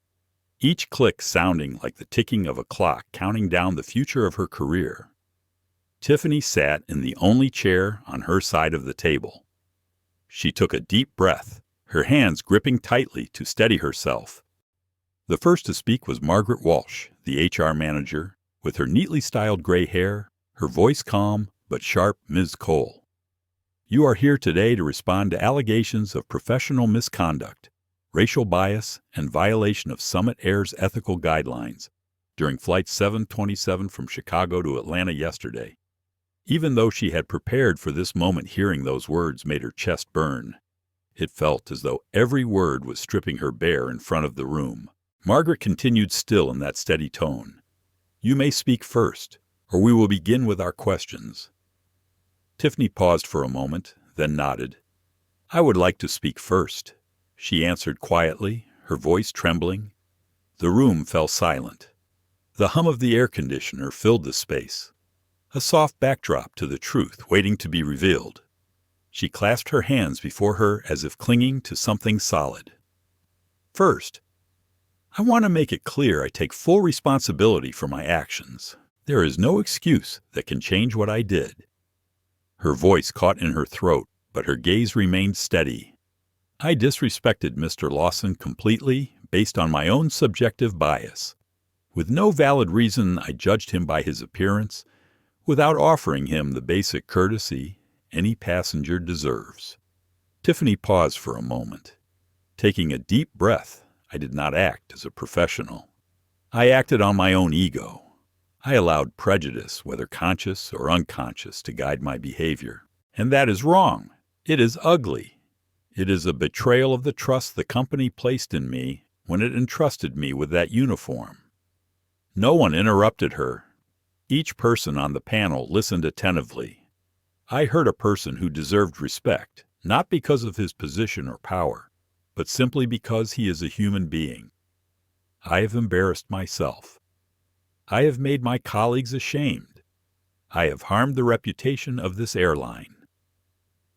each click sounding like the ticking of a clock counting down the future of her career. Tiffany sat in the only chair on her side of the table. She took a deep breath, her hands gripping tightly to steady herself. The first to speak was Margaret Walsh, the HR manager, with her neatly styled gray hair, her voice calm but sharp. "Ms. Cole, you are here today to respond to allegations of professional misconduct, racial bias, and violation of Summit Air's ethical guidelines during Flight 727 from Chicago to Atlanta yesterday." Even though she had prepared for this moment, hearing those words made her chest burn. It felt as though every word was stripping her bare in front of the room. Margaret continued still in that steady tone. "You may speak first, or we will begin with our questions." Tiffany paused for a moment, then nodded. "I would like to speak first," she answered quietly, her voice trembling. The room fell silent. The hum of the air conditioner filled the space, a soft backdrop to the truth waiting to be revealed. She clasped her hands before her as if clinging to something solid. "First, I want to make it clear I take full responsibility for my actions. There is no excuse that can change what I did." Her voice caught in her throat, but her gaze remained steady. "I disrespected Mr. Lawson completely based on my own subjective bias. With no valid reason, I judged him by his appearance, without offering him the basic courtesy any passenger deserves." Tiffany paused for a moment. Taking a deep breath, I did not act as a professional. I acted on my own ego. I allowed prejudice, whether conscious or unconscious, to guide my behavior. And that is wrong. It is ugly. It is a betrayal of the trust the company placed in me when it entrusted me with that uniform. No one interrupted her. Each person on the panel listened attentively. I heard a person who deserved respect, not because of his position or power, but simply because he is a human being. I have embarrassed myself. I have made my colleagues ashamed. I have harmed the reputation of this airline.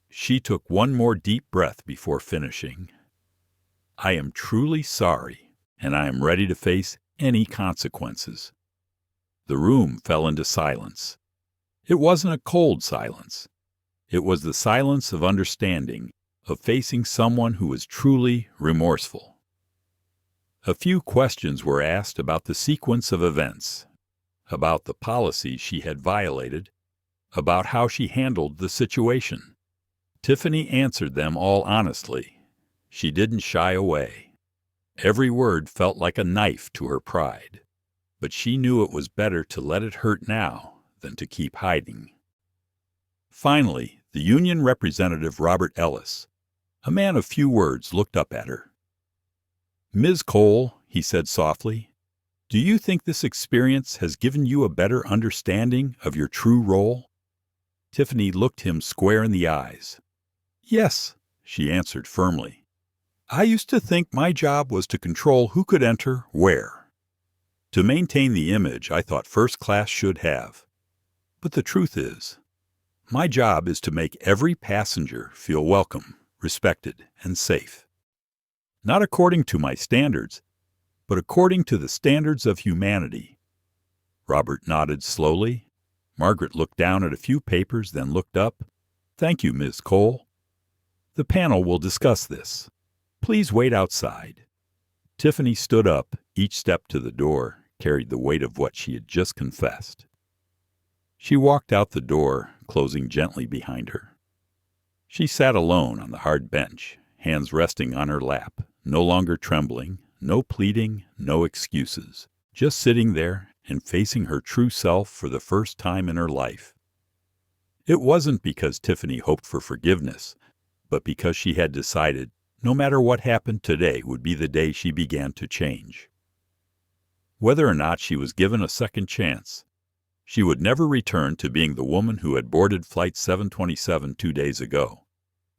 She took one more deep breath before finishing. "I am truly sorry, and I am ready to face any consequences." The room fell into silence. It wasn't a cold silence. It was the silence of understanding, of facing someone who was truly remorseful. A few questions were asked about the sequence of events, about the policies she had violated, about how she handled the situation. Tiffany answered them all honestly. She didn't shy away. Every word felt like a knife to her pride, but she knew it was better to let it hurt now than to keep hiding. Finally, the union representative, Robert Ellis, a man of few words, looked up at her. "Ms. Cole," he said softly, "do you think this experience has given you a better understanding of your true role?" Tiffany looked him square in the eyes. "Yes," she answered firmly. "I used to think my job was to control who could enter where, to maintain the image I thought first class should have. But the truth is, my job is to make every passenger feel welcome, respected, and safe. Not according to my standards, but according to the standards of humanity." Robert nodded slowly. Margaret looked down at a few papers, then looked up. "Thank you, Ms. Cole. The panel will discuss this. Please wait outside." Tiffany stood up. Each step to the door carried the weight of what she had just confessed. She walked out the door, closing gently behind her. She sat alone on the hard bench, hands resting on her lap, no longer trembling, no pleading, no excuses, just sitting there and facing her true self for the first time in her life. It wasn't because Tiffany hoped for forgiveness, but because she had decided no matter what happened, today would be the day she began to change. Whether or not she was given a second chance, she would never return to being the woman who had boarded Flight 727 2 days ago.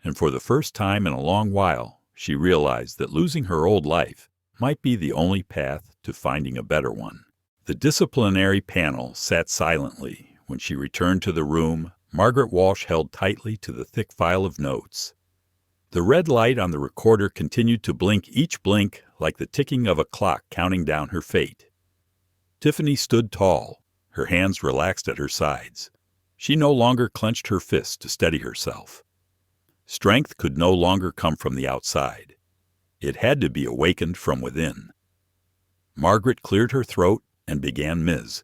And for the first time in a long while, she realized that losing her old life might be the only path to finding a better one. The disciplinary panel sat silently. When she returned to the room, Margaret Walsh held tightly to the thick file of notes. The red light on the recorder continued to blink, each blink like the ticking of a clock counting down her fate. Tiffany stood tall, her hands relaxed at her sides. She no longer clenched her fists to steady herself. Strength could no longer come from the outside. It had to be awakened from within. Margaret cleared her throat and began. "Ms.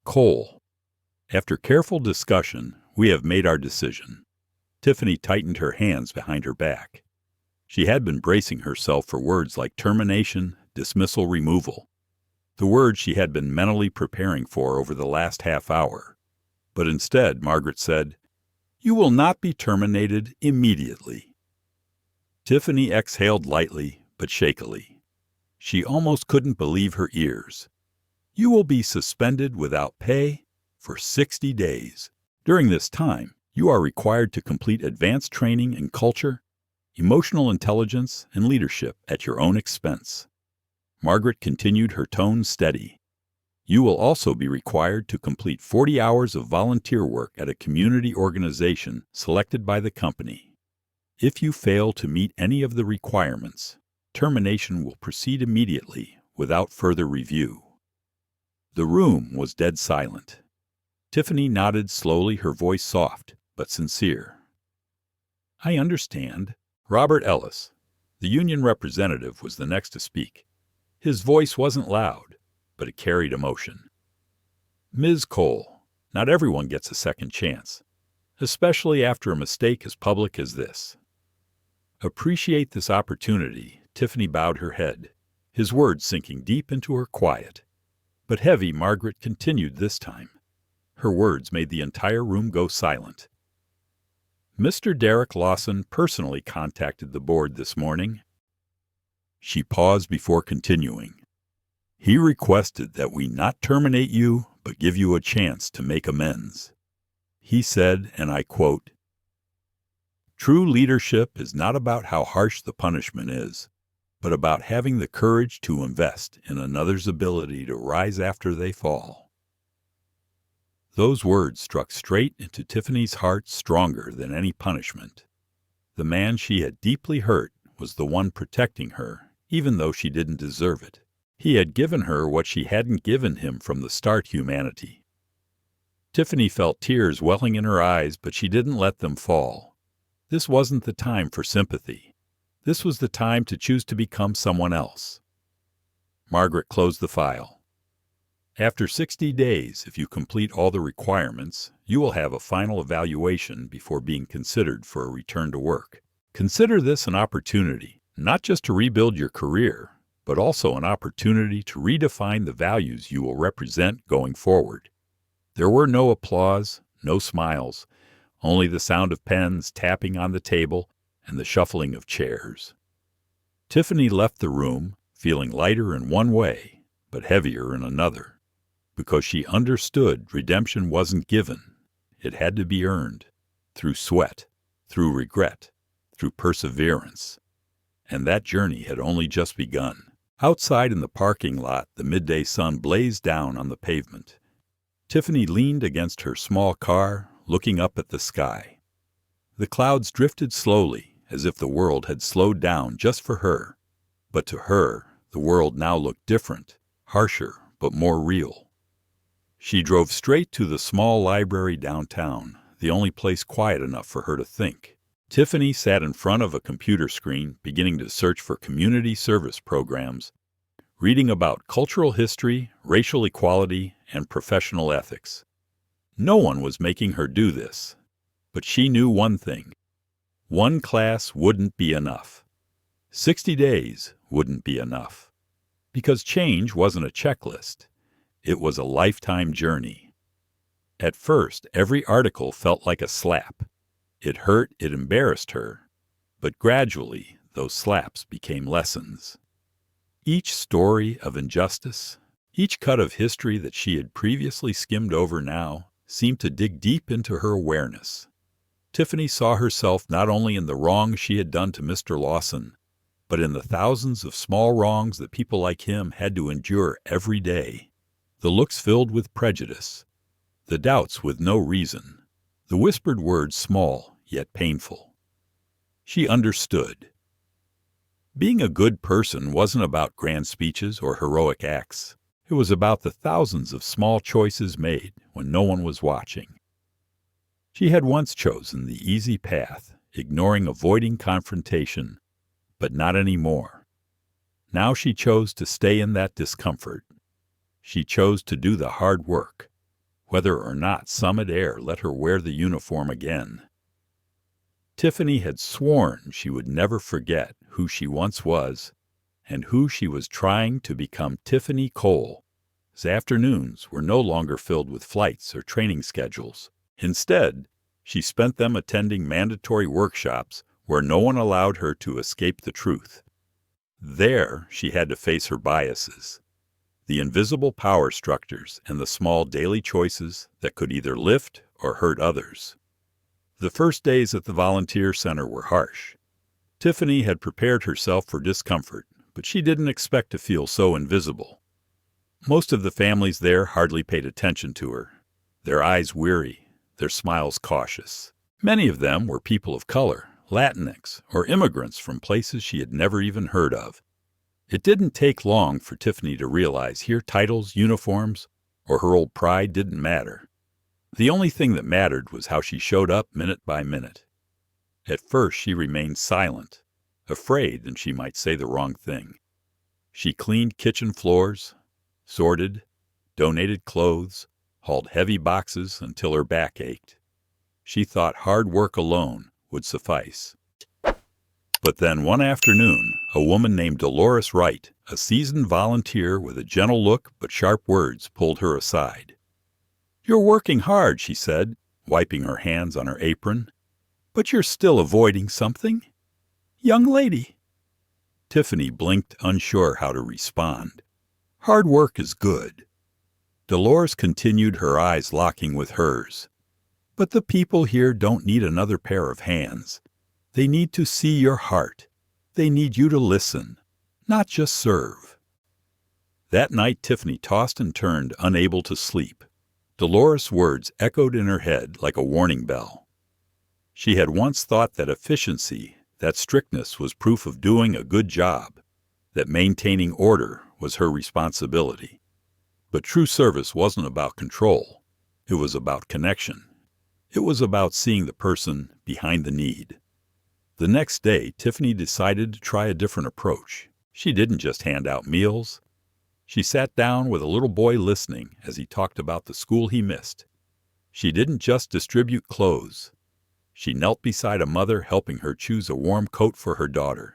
Cole, after careful discussion, we have made our decision." Tiffany tightened her hands behind her back. She had been bracing herself for words like termination, dismissal, removal, the words she had been mentally preparing for over the last half hour. But instead, Margaret said, "You will not be terminated immediately." Tiffany exhaled lightly but shakily. She almost couldn't believe her ears. "You will be suspended without pay for 60 days. During this time, You are required to complete advanced training in culture, emotional intelligence, and leadership at your own expense. Margaret continued, her tone steady. You will also be required to complete 40 hours of volunteer work at a community organization selected by the company. If you fail to meet any of the requirements, termination will proceed immediately without further review. The room was dead silent. Tiffany nodded slowly, her voice soft but sincere. I understand. Robert Ellis, the union representative, was the next to speak. His voice wasn't loud, but it carried emotion. Ms. Cole, not everyone gets a second chance, especially after a mistake as public as this. Appreciate this opportunity. Tiffany bowed her head, his words sinking deep into her quiet. But heavy. Margaret continued this time. Her words made the entire room go silent. Mr. Derrick Lawson personally contacted the board this morning. She paused before continuing. He requested that we not terminate you, but give you a chance to make amends. He said, and I quote, "True leadership is not about how harsh the punishment is, but about having the courage to invest in another's ability to rise after they fall." Those words struck straight into Tiffany's heart, stronger than any punishment. The man she had deeply hurt was the one protecting her, even though she didn't deserve it. He had given her what she hadn't given him from the start: humanity. Tiffany felt tears welling in her eyes, but she didn't let them fall. This wasn't the time for sympathy. This was the time to choose to become someone else. Margaret closed the file. After 60 days, if you complete all the requirements, you will have a final evaluation before being considered for a return to work. Consider this an opportunity, not just to rebuild your career, but also an opportunity to redefine the values you will represent going forward. There were no applause, no smiles, only the sound of pens tapping on the table and the shuffling of chairs. Tiffany left the room, feeling lighter in one way, but heavier in another, because she understood redemption wasn't given. It had to be earned, through sweat, through regret, through perseverance. And that journey had only just begun. Outside in the parking lot, the midday sun blazed down on the pavement. Tiffany leaned against her small car, looking up at the sky. The clouds drifted slowly, as if the world had slowed down just for her. But to her, the world now looked different, harsher, but more real. She drove straight to the small library downtown, the only place quiet enough for her to think. Tiffany sat in front of a computer screen, beginning to search for community service programs, reading about cultural history, racial equality, and professional ethics. No one was making her do this, but she knew one thing. One class wouldn't be enough. 60 days wouldn't be enough. Because change wasn't a checklist. It was a lifetime journey. At first, every article felt like a slap. It hurt, it embarrassed her. But gradually, those slaps became lessons. Each story of injustice, each cut of history that she had previously skimmed over now, seemed to dig deep into her awareness. Tiffany saw herself not only in the wrong she had done to Mr. Lawson, but in the thousands of small wrongs that people like him had to endure every day. The looks filled with prejudice, the doubts with no reason, the whispered words small yet painful. She understood. Being a good person wasn't about grand speeches or heroic acts. It was about the thousands of small choices made when no one was watching. She had once chosen the easy path, avoiding confrontation, but not anymore. Now she chose to stay in that discomfort. She chose to do the hard work, whether or not Summit Air let her wear the uniform again. Tiffany had sworn she would never forget who she once was and who she was trying to become. Tiffany Cole. His afternoons were no longer filled with flights or training schedules. Instead, she spent them attending mandatory workshops where no one allowed her to escape the truth. There, she had to face her biases, the invisible power structures and the small daily choices that could either lift or hurt others. The first days at the volunteer center were harsh. Tiffany had prepared herself for discomfort, but she didn't expect to feel so invisible. Most of the families there hardly paid attention to her, their eyes weary, their smiles cautious. Many of them were people of color, Latinx, or immigrants from places she had never even heard of. It didn't take long for Tiffany to realize here titles, uniforms, or her old pride didn't matter. The only thing that mattered was how she showed up minute by minute. At first she remained silent, afraid that she might say the wrong thing. She cleaned kitchen floors, sorted, donated clothes, hauled heavy boxes until her back ached. She thought hard work alone would suffice. But then one afternoon, a woman named Dolores Wright, a seasoned volunteer with a gentle look but sharp words, pulled her aside. "You're working hard," she said, wiping her hands on her apron. "But you're still avoiding something. Young lady." Tiffany blinked, unsure how to respond. "Hard work is good." Dolores continued, her eyes locking with hers. "But the people here don't need another pair of hands. They need to see your heart. They need you to listen, not just serve." That night Tiffany tossed and turned, unable to sleep. Dolores' words echoed in her head like a warning bell. She had once thought that efficiency, that strictness was proof of doing a good job, that maintaining order was her responsibility. But true service wasn't about control. It was about connection. It was about seeing the person behind the need. The next day, Tiffany decided to try a different approach. She didn't just hand out meals. She sat down with a little boy listening as he talked about the school he missed. She didn't just distribute clothes. She knelt beside a mother, helping her choose a warm coat for her daughter,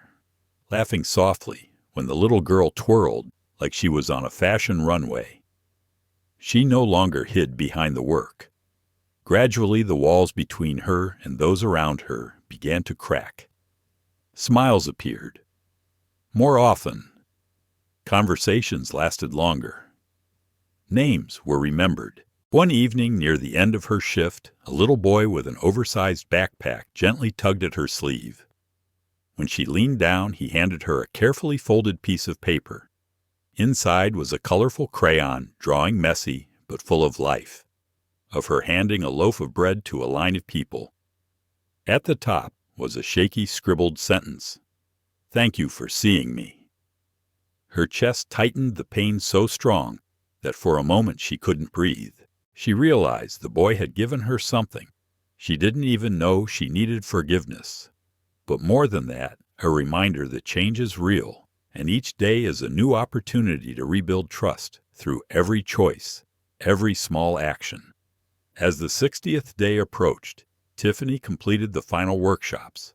laughing softly when the little girl twirled like she was on a fashion runway. She no longer hid behind the work. Gradually, the walls between her and those around her began to crack. Smiles appeared. More often. Conversations lasted longer. Names were remembered. One evening, near the end of her shift, a little boy with an oversized backpack gently tugged at her sleeve. When she leaned down, he handed her a carefully folded piece of paper. Inside was a colorful crayon, drawing messy but full of life, of her handing a loaf of bread to a line of people. At the top was a shaky, scribbled sentence: "Thank you for seeing me." Her chest tightened, the pain so strong that for a moment she couldn't breathe. She realized the boy had given her something. She didn't even know she needed forgiveness. But more than that, a reminder that change is real, and each day is a new opportunity to rebuild trust through every choice, every small action. As the 60th day approached, Tiffany completed the final workshops.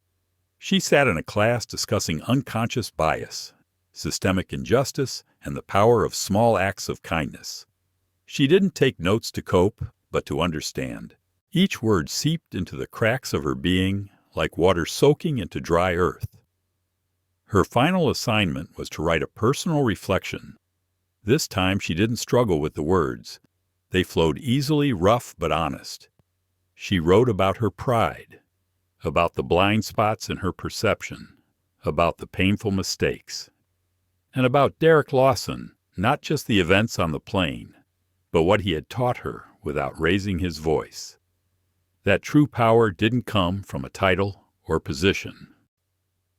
She sat in a class discussing unconscious bias, systemic injustice, and the power of small acts of kindness. She didn't take notes to cope, but to understand. Each word seeped into the cracks of her being, like water soaking into dry earth. Her final assignment was to write a personal reflection. This time she didn't struggle with the words. They flowed easily, rough but honest. She wrote about her pride, about the blind spots in her perception, about the painful mistakes, and about Derrick Lawson, not just the events on the plane, but what he had taught her without raising his voice. That true power didn't come from a title or position.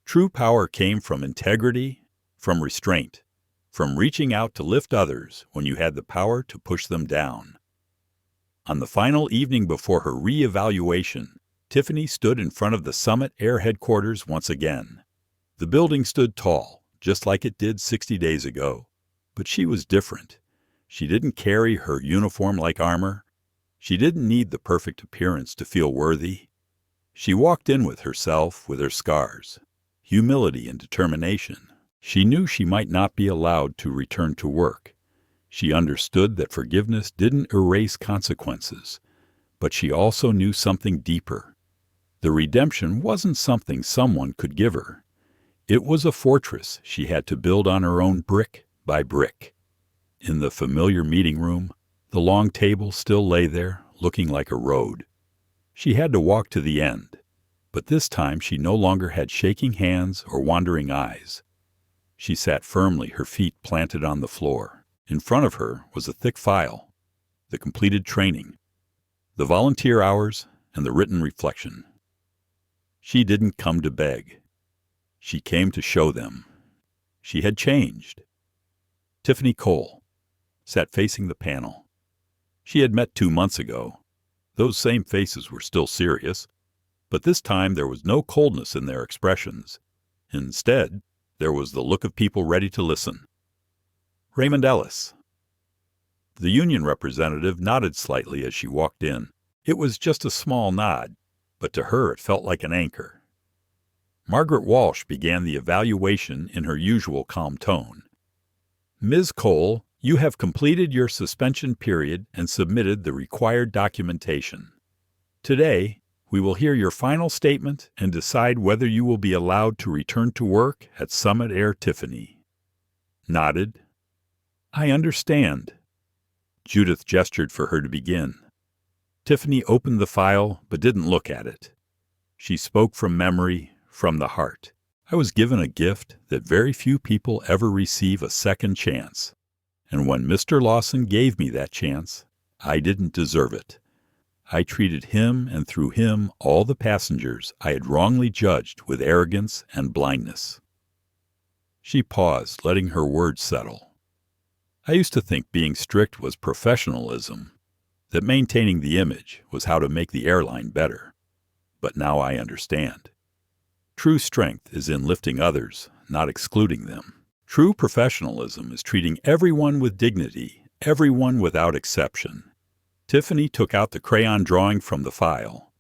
True power came from integrity, from restraint, from reaching out to lift others when you had the power to push them down. On the final evening before her re-evaluation, Tiffany stood in front of the Summit Air headquarters once again. The building stood tall, just like it did 60 days ago, but she was different. She didn't carry her uniform like armor. She didn't need the perfect appearance to feel worthy. She walked in with herself, with her scars, humility and determination. She knew she might not be allowed to return to work. She understood that forgiveness didn't erase consequences, but she also knew something deeper. The redemption wasn't something someone could give her. It was a fortress she had to build on her own, brick by brick. In the familiar meeting room, the long table still lay there, looking like a road. She had to walk to the end, but this time she no longer had shaking hands or wandering eyes. She sat firmly, her feet planted on the floor. In front of her was a thick file, the completed training, the volunteer hours, and the written reflection. She didn't come to beg. She came to show them. She had changed. Tiffany Cole sat facing the panel. She had met 2 months ago. Those same faces were still serious, but this time there was no coldness in their expressions. Instead, there was the look of people ready to listen. Raymond Ellis. The union representative nodded slightly as she walked in. It was just a small nod, but to her it felt like an anchor. Margaret Walsh began the evaluation in her usual calm tone. Ms. Cole, you have completed your suspension period and submitted the required documentation. Today, we will hear your final statement and decide whether you will be allowed to return to work at Summit Air Tiffany. Nodded. I understand. Judith gestured for her to begin. Tiffany opened the file but didn't look at it. She spoke from memory, from the heart. I was given a gift that very few people ever receive a second chance. And when Mr. Lawson gave me that chance, I didn't deserve it. I treated him and through him all the passengers I had wrongly judged with arrogance and blindness. She paused, letting her words settle. I used to think being strict was professionalism, that maintaining the image was how to make the airline better. But now I understand. True strength is in lifting others, not excluding them. True professionalism is treating everyone with dignity, everyone without exception. Tiffany took out the crayon drawing from the file.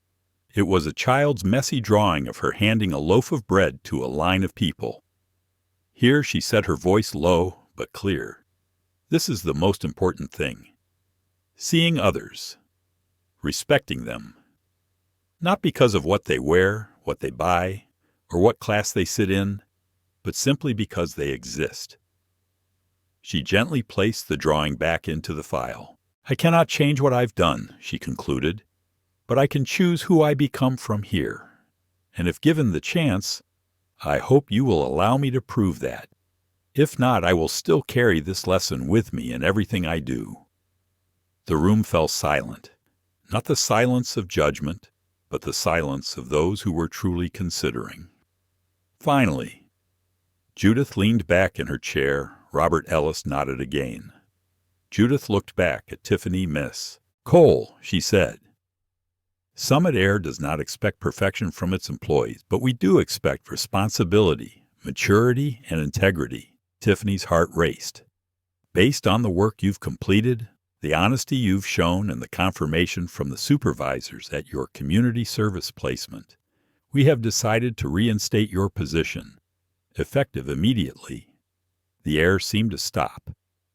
It was a child's messy drawing of her handing a loaf of bread to a line of people. Here she said, her voice low but clear. This is the most important thing. Seeing others. Respecting them. Not because of what they wear, what they buy, or what class they sit in, but simply because they exist. She gently placed the drawing back into the file. I cannot change what I've done, she concluded, but I can choose who I become from here. And if given the chance, I hope you will allow me to prove that. If not, I will still carry this lesson with me in everything I do. The room fell silent, not the silence of judgment, but the silence of those who were truly considering. Finally, Judith leaned back in her chair. Robert Ellis nodded again. Judith looked back at Tiffany Miss Cole, she said. Summit Air does not expect perfection from its employees, but we do expect responsibility, maturity, and integrity. Tiffany's heart raced. Based on the work you've completed, the honesty you've shown, and the confirmation from the supervisors at your community service placement, we have decided to reinstate your position, effective immediately. The air seemed to stop,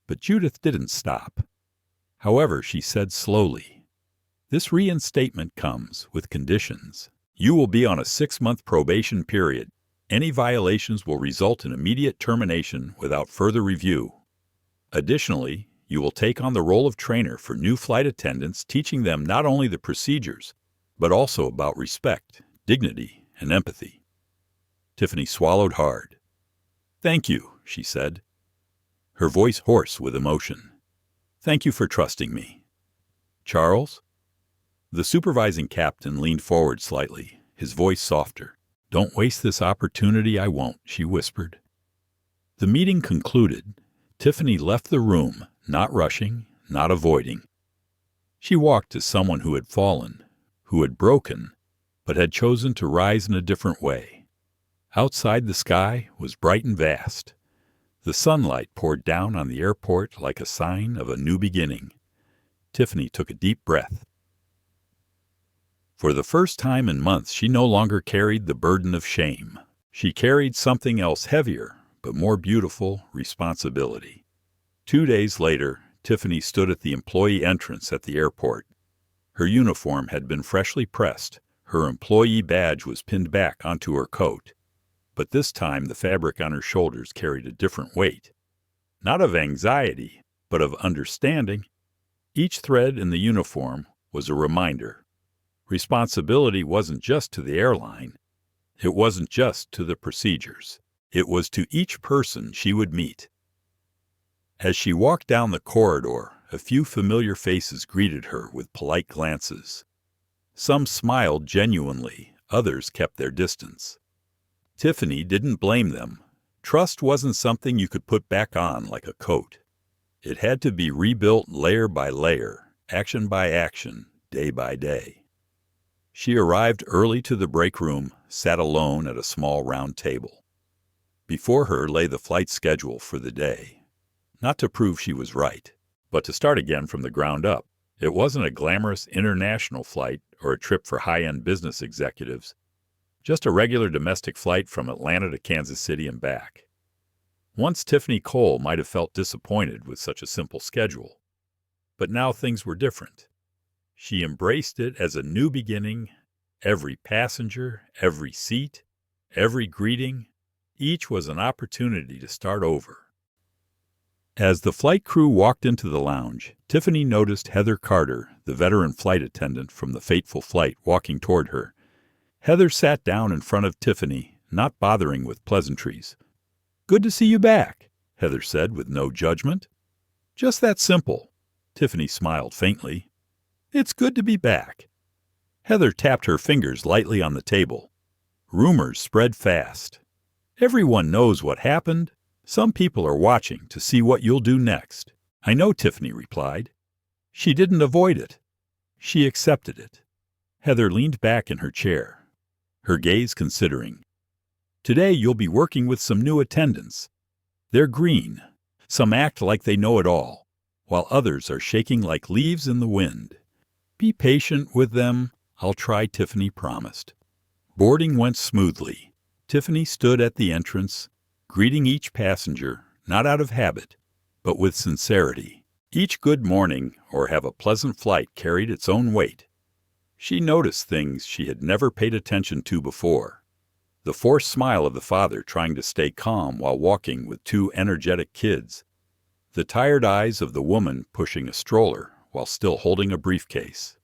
but Judith didn't stop. However, she said slowly, this reinstatement comes with conditions. You will be on a 6-month probation period. Any violations will result in immediate termination without further review. Additionally, you will take on the role of trainer for new flight attendants, teaching them not only the procedures, but also about respect, dignity, and empathy. Tiffany swallowed hard. Thank you, she said, her voice hoarse with emotion. Thank you for trusting me. Charles? The supervising captain leaned forward slightly, his voice softer. Don't waste this opportunity, I won't, she whispered. The meeting concluded. Tiffany left the room, not rushing, not avoiding. She walked as someone who had fallen, who had broken, but had chosen to rise in a different way. Outside, the sky was bright and vast. The sunlight poured down on the airport like a sign of a new beginning. Tiffany took a deep breath. For the first time in months, she no longer carried the burden of shame. She carried something else heavier, but more beautiful, responsibility. 2 days later, Tiffany stood at the employee entrance at the airport. Her uniform had been freshly pressed. Her employee badge was pinned back onto her coat. But this time the fabric on her shoulders carried a different weight. Not of anxiety, but of understanding. Each thread in the uniform was a reminder. Responsibility wasn't just to the airline. It wasn't just to the procedures. It was to each person she would meet. As she walked down the corridor, a few familiar faces greeted her with polite glances. Some smiled genuinely, others kept their distance. Tiffany didn't blame them. Trust wasn't something you could put back on like a coat. It had to be rebuilt layer by layer, action by action, day by day. She arrived early to the break room, sat alone at a small round table. Before her lay the flight schedule for the day. Not to prove she was right, but to start again from the ground up. It wasn't a glamorous international flight or a trip for high-end business executives, just a regular domestic flight from Atlanta to Kansas City and back. Once Tiffany Cole might have felt disappointed with such a simple schedule, but now things were different. She embraced it as a new beginning. Every passenger, every seat, every greeting, each was an opportunity to start over. As the flight crew walked into the lounge, Tiffany noticed Heather Carter, the veteran flight attendant from the fateful flight, walking toward her. Heather sat down in front of Tiffany, not bothering with pleasantries. "Good to see you back," Heather said with no judgment. "Just that simple." Tiffany smiled faintly. "It's good to be back." Heather tapped her fingers lightly on the table. Rumors spread fast. "Everyone knows what happened. Some people are watching to see what you'll do next." "I know," Tiffany replied. She didn't avoid it. She accepted it. Heather leaned back in her chair, her gaze considering. "Today you'll be working with some new attendants. They're green. Some act like they know it all, while others are shaking like leaves in the wind. Be patient with them. I'll try," Tiffany promised. Boarding went smoothly. Tiffany stood at the entrance, greeting each passenger, not out of habit, but with sincerity. Each good morning or have a pleasant flight carried its own weight. She noticed things she had never paid attention to before. The forced smile of the father trying to stay calm while walking with two energetic kids. The tired eyes of the woman pushing a stroller while still holding a briefcase.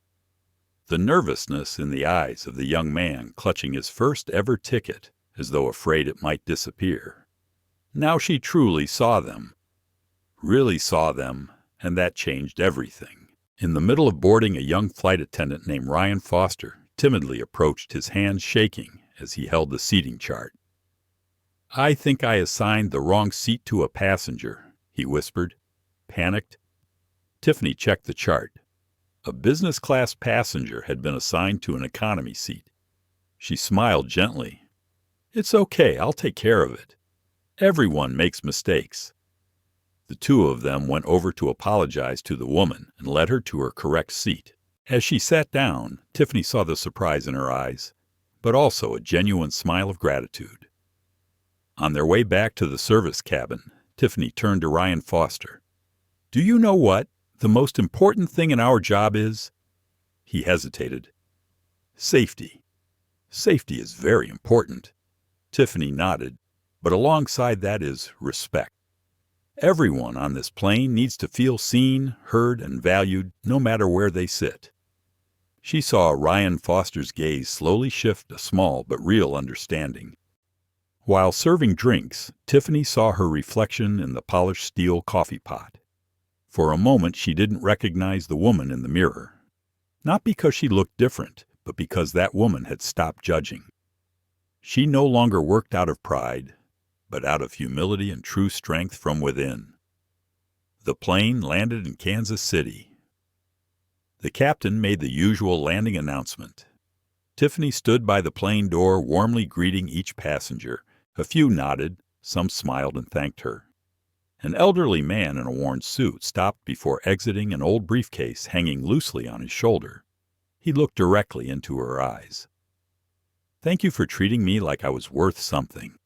The nervousness in the eyes of the young man clutching his first ever ticket as though afraid it might disappear. Now she truly saw them. Really saw them, and that changed everything. In the middle of boarding, a young flight attendant named Ryan Foster timidly approached, his hands shaking as he held the seating chart. "I think I assigned the wrong seat to a passenger," he whispered. Panicked, Tiffany checked the chart. A business class passenger had been assigned to an economy seat. She smiled gently. "It's okay, I'll take care of it. Everyone makes mistakes." The two of them went over to apologize to the woman and led her to her correct seat. As she sat down, Tiffany saw the surprise in her eyes, but also a genuine smile of gratitude. On their way back to the service cabin, Tiffany turned to Ryan Foster. "Do you know what the most important thing in our job is?" He hesitated. "Safety. Safety is very important." Tiffany nodded, but alongside that is respect. Everyone on this plane needs to feel seen, heard, and valued, no matter where they sit. She saw Ryan Foster's gaze slowly shift a small but real understanding. While serving drinks, Tiffany saw her reflection in the polished steel coffee pot. For a moment she didn't recognize the woman in the mirror. Not because she looked different, but because that woman had stopped judging. She no longer worked out of pride, but out of humility and true strength from within. The plane landed in Kansas City. The captain made the usual landing announcement. Tiffany stood by the plane door, warmly greeting each passenger. A few nodded, some smiled and thanked her. An elderly man in a worn suit stopped before exiting, an old briefcase hanging loosely on his shoulder. He looked directly into her eyes. "Thank you for treating me like I was worth something."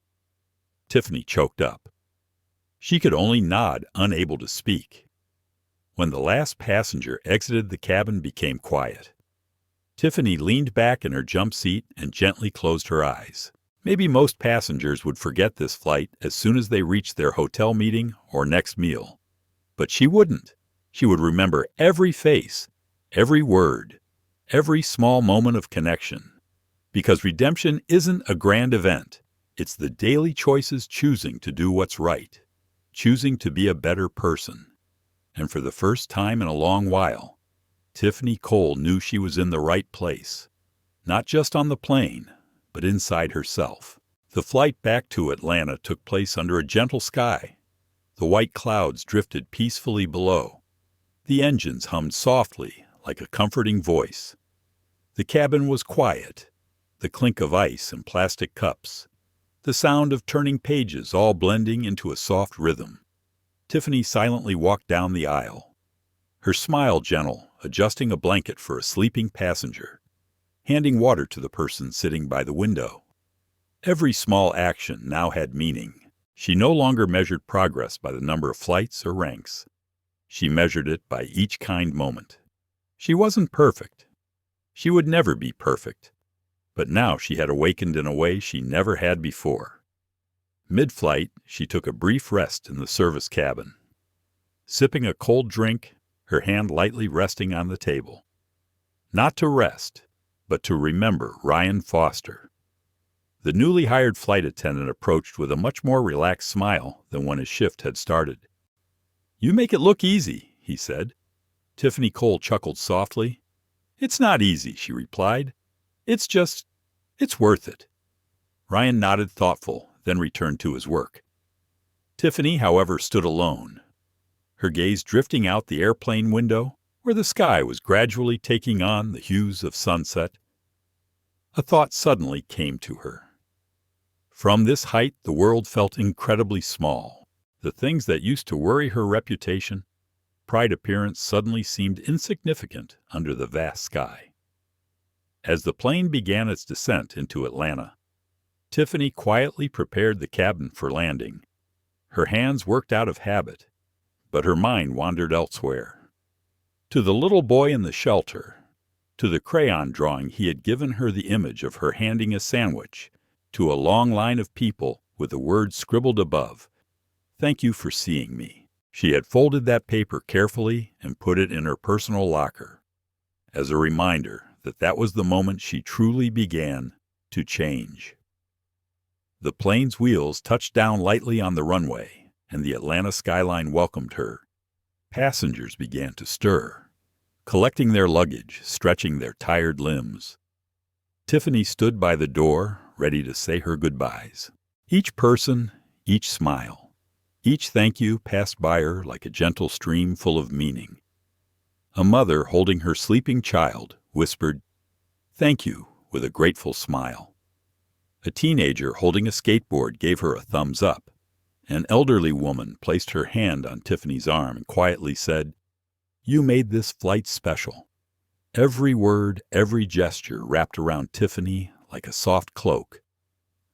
Tiffany choked up. She could only nod, unable to speak. When the last passenger exited, the cabin became quiet. Tiffany leaned back in her jump seat and gently closed her eyes. Maybe most passengers would forget this flight as soon as they reached their hotel meeting or next meal. But she wouldn't. She would remember every face, every word, every small moment of connection. Because redemption isn't a grand event. It's the daily choices choosing to do what's right, choosing to be a better person. And for the first time in a long while, Tiffany Cole knew she was in the right place, not just on the plane, but inside herself. The flight back to Atlanta took place under a gentle sky. The white clouds drifted peacefully below. The engines hummed softly, like a comforting voice. The cabin was quiet, the clink of ice and plastic cups, the sound of turning pages all blending into a soft rhythm. Tiffany silently walked down the aisle, her smile gentle, adjusting a blanket for a sleeping passenger, handing water to the person sitting by the window. Every small action now had meaning. She no longer measured progress by the number of flights or ranks. She measured it by each kind moment. She wasn't perfect. She would never be perfect. But now she had awakened in a way she never had before. Mid-flight, she took a brief rest in the service cabin, sipping a cold drink, her hand lightly resting on the table. Not to rest, but to remember Ryan Foster. The newly hired flight attendant approached with a much more relaxed smile than when his shift had started. "You make it look easy," he said. Tiffany Cole chuckled softly. "It's not easy," she replied. It's worth it." Ryan nodded thoughtful, then returned to his work. Tiffany, however, stood alone, her gaze drifting out the airplane window, where the sky was gradually taking on the hues of sunset. A thought suddenly came to her. From this height, the world felt incredibly small. The things that used to worry her reputation, pride, appearance suddenly seemed insignificant under the vast sky. As the plane began its descent into Atlanta, Tiffany quietly prepared the cabin for landing. Her hands worked out of habit, but her mind wandered elsewhere. To the little boy in the shelter, to the crayon drawing he had given her the image of her handing a sandwich, to a long line of people with the words scribbled above, "Thank you for seeing me." She had folded that paper carefully and put it in her personal locker, as a reminder that was the moment she truly began to change. The plane's wheels touched down lightly on the runway, and the Atlanta skyline welcomed her. Passengers began to stir, collecting their luggage, stretching their tired limbs. Tiffany stood by the door, ready to say her goodbyes. Each person, each smile, each thank you passed by her like a gentle stream full of meaning. A mother holding her sleeping child whispered, "Thank you," with a grateful smile. A teenager holding a skateboard gave her a thumbs up. An elderly woman placed her hand on Tiffany's arm and quietly said, "You made this flight special." Every word, every gesture wrapped around Tiffany like a soft cloak,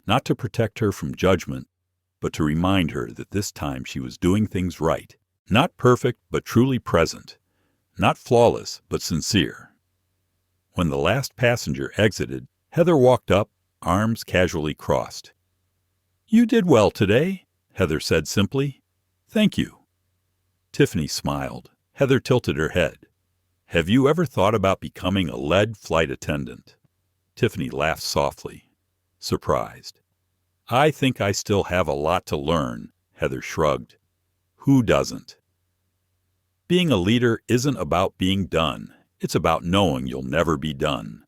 not to protect her from judgment, but to remind her that this time she was doing things right, not perfect but truly present, not flawless but sincere. When the last passenger exited, Heather walked up, arms casually crossed. "You did well today," Heather said simply. "Thank you." Tiffany smiled. Heather tilted her head. "Have you ever thought about becoming a lead flight attendant?" Tiffany laughed softly, surprised. "I think I still have a lot to learn," Heather shrugged. "Who doesn't?" Being a leader isn't about being done. It's about knowing you'll never be done.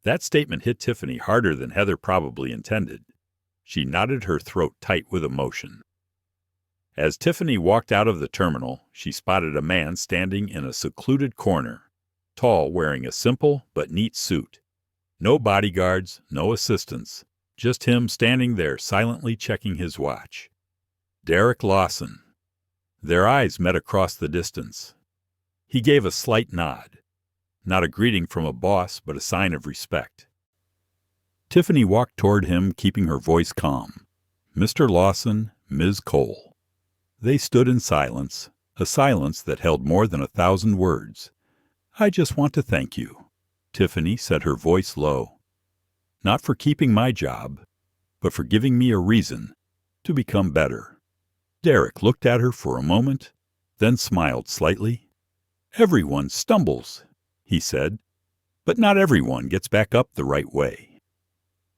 That statement hit Tiffany harder than Heather probably intended. She knotted her throat tight with emotion. As Tiffany walked out of the terminal, she spotted a man standing in a secluded corner, tall, wearing a simple but neat suit. No bodyguards, no assistants, just him standing there silently checking his watch. Derrick Lawson. Their eyes met across the distance. He gave a slight nod. Not a greeting from a boss, but a sign of respect. Tiffany walked toward him, keeping her voice calm. "Mr. Lawson, Ms. Cole." They stood in silence, a silence that held more than 1,000 words. "I just want to thank you," Tiffany said, her voice low. "Not for keeping my job, but for giving me a reason to become better." Derrick looked at her for a moment, then smiled slightly. "Everyone stumbles," he said, "but not everyone gets back up the right way."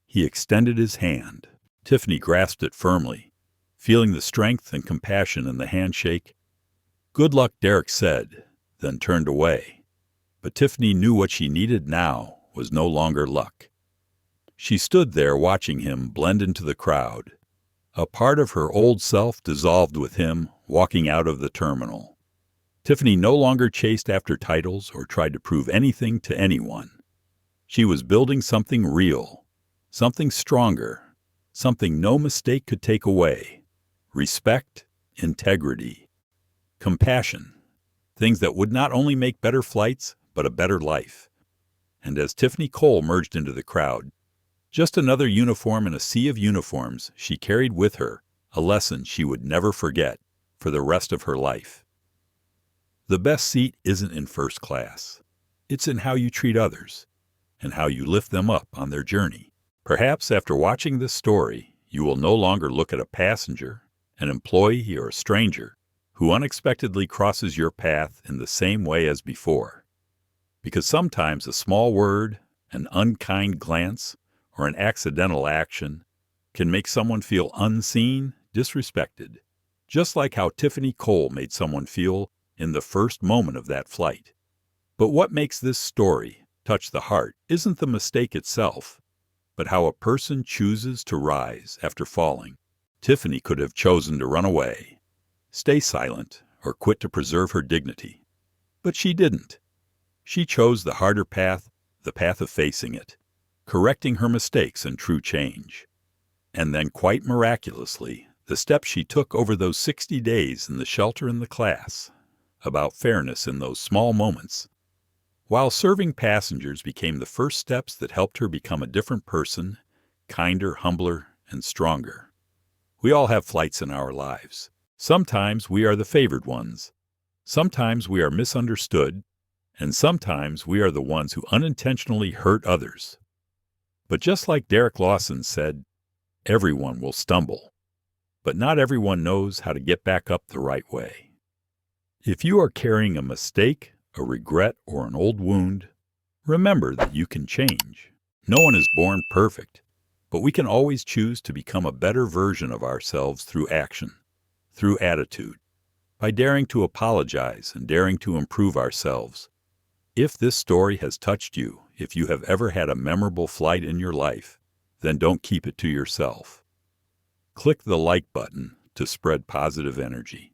He extended his hand. Tiffany grasped it firmly, feeling the strength and compassion in the handshake. "Good luck," Derrick said, then turned away. But Tiffany knew what she needed now was no longer luck. She stood there watching him blend into the crowd. A part of her old self dissolved with him walking out of the terminal. Tiffany no longer chased after titles or tried to prove anything to anyone. She was building something real, something stronger, something no mistake could take away. Respect, integrity, compassion, things that would not only make better flights, but a better life. And as Tiffany Cole merged into the crowd, just another uniform in a sea of uniforms, she carried with her a lesson she would never forget for the rest of her life. The best seat isn't in first class. It's in how you treat others and how you lift them up on their journey. Perhaps after watching this story, you will no longer look at a passenger, an employee, or a stranger who unexpectedly crosses your path in the same way as before. Because sometimes a small word, an unkind glance, or an accidental action can make someone feel unseen, disrespected, just like how Tiffany Cole made someone feel in the first moment of that flight. But what makes this story touch the heart isn't the mistake itself, but how a person chooses to rise after falling. Tiffany could have chosen to run away, stay silent, or quit to preserve her dignity. But she didn't. She chose the harder path, the path of facing it, correcting her mistakes and true change. And then, quite miraculously, the steps she took over those 60 days in the shelter in the class, about fairness in those small moments, while serving passengers, became the first steps that helped her become a different person, kinder, humbler, and stronger. We all have flights in our lives. Sometimes we are the favored ones. Sometimes we are misunderstood, and sometimes we are the ones who unintentionally hurt others. But just like Derrick Lawson said, everyone will stumble, but not everyone knows how to get back up the right way. If you are carrying a mistake, a regret, or an old wound, remember that you can change. No one is born perfect, but we can always choose to become a better version of ourselves through action, through attitude, by daring to apologize and daring to improve ourselves. If this story has touched you, if you have ever had a memorable flight in your life, then don't keep it to yourself. Click the like button to spread positive energy.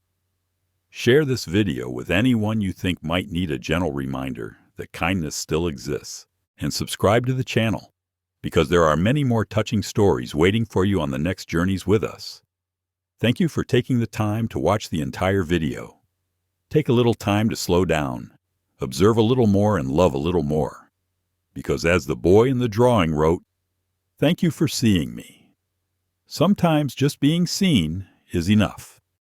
Share this video with anyone you think might need a gentle reminder that kindness still exists. And subscribe to the channel, because there are many more touching stories waiting for you on the next journeys with us. Thank you for taking the time to watch the entire video. Take a little time to slow down, observe a little more, and love a little more. Because as the boy in the drawing wrote, "Thank you for seeing me." Sometimes just being seen is enough.